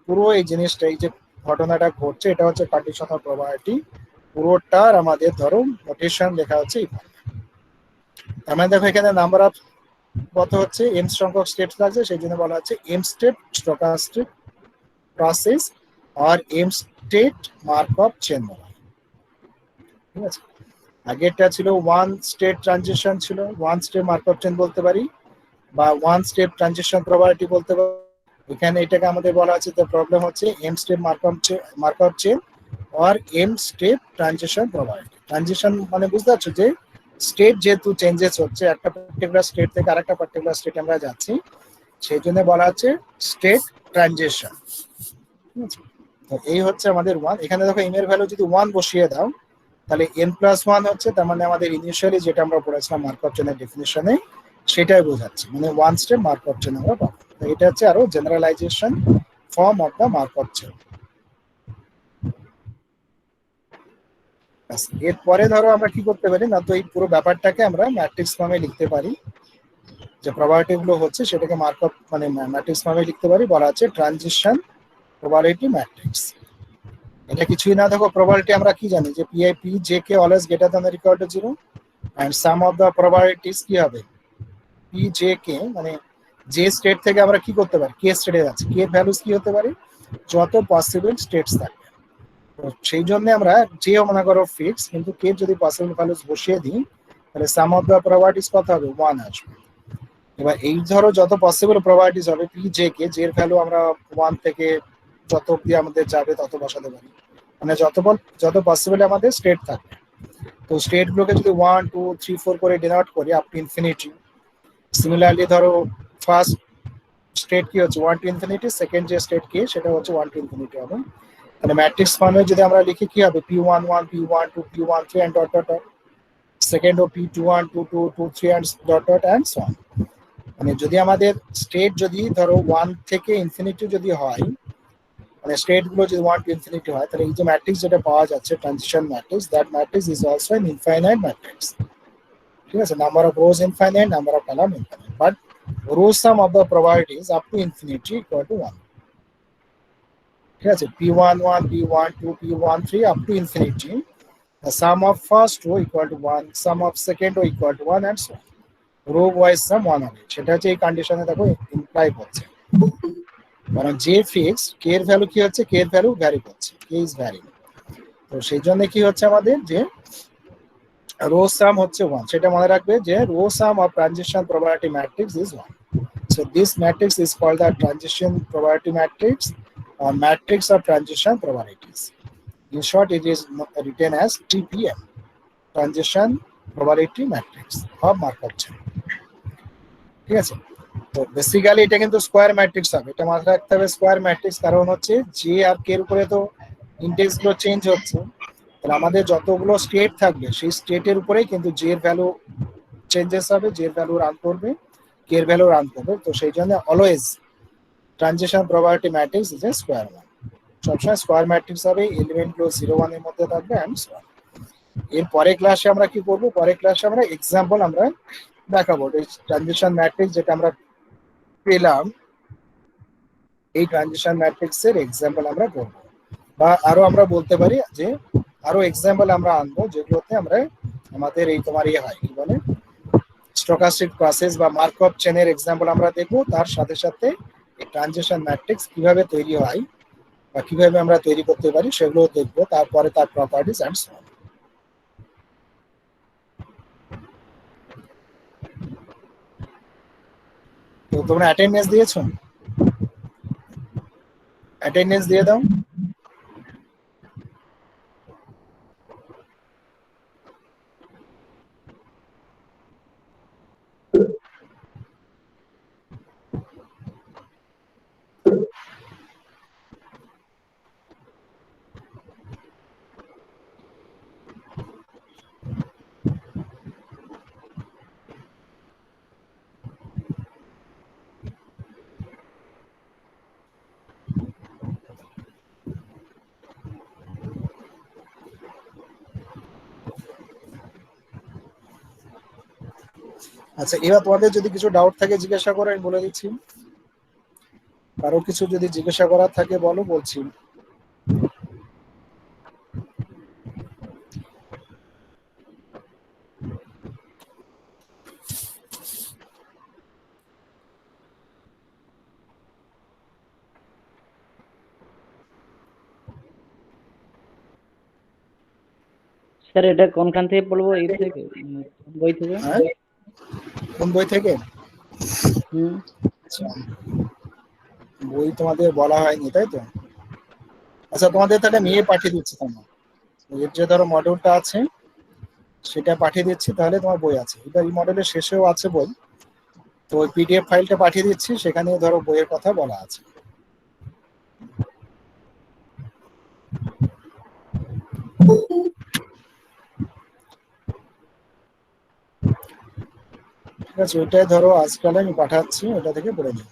পুরো এই জিনিসটা, এই যে ঘটনাটা ঘটছে এটা হচ্ছে পার্টিশনাল প্রবাবিলিটি, পুরোটার আমাদের ধরো নোটেশন লেখা হচ্ছে এইভাবে। তার মানে দেখো এখানে নাম্বার অফ কত হচ্ছে, m সংখ্যক স্টেপস লাগছে, সেই জন্য বলা হচ্ছে m স্টেপ স্টকাস্টিক প্রসেস আর m স্টেট মার্কআপ চেন বলা হয়। ঠিক আছে, আগেরটা ছিল ওয়ান স্টেট ট্রানজিশন, ছিল ওয়ান স্টেপ মার্কআপ চেন বলতে পারি, বা ওয়ান স্টেপ ট্রানজিশন প্রবাবিলিটি বলতে পারি। এখানে এটাকে আমাদের বলা আছে, তো প্রবলেম হচ্ছে এম স্টেপ মার্কআপ চেন আর M step transition probability. Transition মানে বুঝতে পারছো যে স্টেট যেহেতু চেঞ্জেস হচ্ছে, একটা পার্টিকুলার স্টেট থেকে আরেকটা পার্টিকুলার স্টেট আমরা যাচ্ছি, সেই জন্য বলা আছে স্টেট ট্রানজিশন। তো এই হচ্ছে আমাদের ওয়ান। এখানে দেখো এম এর ভ্যালু যদি ওয়ান বসিয়ে দাও তাহলে এন প্লাস ওয়ান হচ্ছে, তার মানে আমাদের ইনিশিয়ালি যেটা আমরা পড়েছিলাম মার্কআপ চেনের ডেফিনিশনে সেটাই বোঝাচ্ছে, মানে ওয়ান স্টেপ মার্কআপ চেন আমরা পাবো। এটা হচ্ছে আরো generalisation form of the markup chain. এরপরে ধরো আমরা কি করতে পারি না, তো এই পুরো ব্যাপারটাকে আমরা ম্যাট্রিক্স ফর্মে লিখতে পারি, যে প্রবাবিলিটি গুলো হচ্ছে সেটাকে মার্কআপ মানে ম্যাট্রিক্স ফর্মে লিখতে পারি, বলা আছে ট্রানজিশন প্রবাবিলিটি ম্যাট্রিক্স। এটা কিছুই না, দেখো প্রবাবিলিটি আমরা কি জানি যে p i p j k always greater than or equal to 0, and sum of the probabilities কি হবে, পি জে কে মানে যে স্টেট থেকে আমরা কি করতে পারি, কে স্টেটে যাচ্ছে, কে ভ্যালুস কি হতে পারে, যত পসিবল স্টেটস থাকবে। তো সেই জন্য আমরা যে মনে করো ফিক্স, কিন্তু কে যদি পসিবল ভ্যালুস বসিয়ে দিই তাহলে সাম অফ দ্য প্রবাবিলিটিস কত হবে, 1 আসবে। এবার এই ধরো যত পসিবল প্রবাবিলিটিস হবে পি জে কে, যে ভ্যালু আমরা 1 থেকে যত অবধি আমাদের যাবে তত বসাতে পারি, মানে যত পসিবল আমাদের স্টেট থাকবে। তো স্টেট গুলোকে যদি 1 2 3 4 করে ডিনোট করি আপ টু ইনফিনিটি, সিমিলারলি ধরো ফার্স্ট স্টেট কি হচ্ছে 1 টু ইনফিনিটি, সেকেন্ড যে স্টেট কি সেটা হচ্ছে 1 টু ইনফিনিটি হবে। তাহলে ম্যাট্রিক্স ফর্মে যদি আমরা লিখি কি হবে, p11 p12 p13 and dot dot dot, second ও p21 22 23 and dot dot and so on. মানে যদি আমাদের স্টেট যদি ধরো 1 থেকে ইনফিনিটি যদি হয়, মানে স্টেট গুলো যদি 1 to infinity হয় তাহলে এই যে ম্যাট্রিক্স যেটা পাওয়া যাচ্ছে transition matrix, that matrix is also an infinite matrix. ঠিক আছে, number of rows infinite, number of column infinite, but row sum of the probabilities up to infinity equal to 1। ঠিক আছে, p11 p12 p13 up to infinity, the sum of first row equal to 1, sum of second row equal to 1 and so on, row wise sum 1 হবে। সেটা হচ্ছে এই কন্ডিশনে দেখো imply হচ্ছে, কারণ যে ফিক্স কে এর ভ্যালু কি হচ্ছে, কে এর ভ্যালু ভ্যারি করছে, কে ইজ ভ্যারি। তো সেই জন্য কি হচ্ছে আমাদের যে রো সাম হচ্ছে 1, সেটা মনে রাখবে যে row sum of transition probability matrix is 1। So this matrix is called the transition probability matrix or matrix of transition probabilities. In short, it is written as TPM, transition probability matrix of Markov chain. ঠিক আছে, তো basically এটা কিন্তু square matrix হবে, এটা মাথায় রাখতে হবে স্কোয়ার ম্যাট্রিক্স, কারণ হচ্ছে জে আর কে এর উপরে তো ইন্ডেক্স গুলো চেঞ্জ হচ্ছে, তাহলে আমাদের যতগুলো স্টেট থাকবে সেই স্টেটের উপরেই কিন্তু জে এর ভ্যালু চেঞ্জেস হবে, জে এর ভ্যালু রান করবে, কে এর ভ্যালু রান করবে। তো সেই জন্য always transition probability matrix is a square one, সবসময় স্কোয়ার ম্যাট্রিক্স হবে, এলিমেন্ট গুলো 0 1 এর মধ্যে থাকবে এন্ড সো অন। এর পরে ক্লাসে আমরা কি করব, পরে ক্লাসে আমরা এক্সাম্পল আমরা দেখাবো এই ট্রানজিশন ম্যাট্রিক্স যেটা আমরা পেলাম, এই ট্রানজিশন ম্যাট্রিক্স এর এক্সাম্পল আমরা করব, বা আরো আমরা বলতে পারি যে আরো এক্সাম্পল আমরা আনবো যেগুলোতে আমরা আমাদের এই তোমার ইয়ে হয় কি বলে স্টকাস্টিক প্রসেস বা মার্কআপ চেনের এক্সাম্পল আমরা দেখব, তার সাথে সাথে এই ট্রানজিশন ম্যাট্রিক্স কিভাবে তৈরি হয় বা কিভাবে আমরা তৈরি করতে পারি সেগুলো দেখব, তারপরে তার প্রপার্টিজ এন্ড সো অন। তো তোমরা অ্যাটেন্ডেন্স দিয়েছো? অ্যাটেন্ডেন্স দিয়ে দাও। আচ্ছা, এবার তোমাদের যদি কিছু ডাউট থাকে জিজ্ঞাসা করো, আমি বলে দিচ্ছি। কারো কিছু যদি জিজ্ঞাসা করার থাকে বলো, বলছি। স্যার এটা কোনখান থেকে পড়বো, এই থেকে বই থেকে? কোন বই থেকে? আচ্ছা, বই তোমাদের বলা হয়নি তাই তো? আচ্ছা, তোমাদের তাহলে মেয়ে পাঠিয়ে দিচ্ছি, তোমার এর যে ধরো মডেলটা আছে সেটা পাঠিয়ে দিচ্ছি, তাহলে তোমার বই আছে। এবার এই মডেলের শেষেও আছে বই, তো ওই পিডিএফ ফাইলটা পাঠিয়ে দিচ্ছি, সেখানে ধরো বইয়ের কথা বলা আছে। ঠিক আছে, ওইটাই ধরো আজকাল আমি পাঠাচ্ছি, ওটা থেকে পড়ে নিও।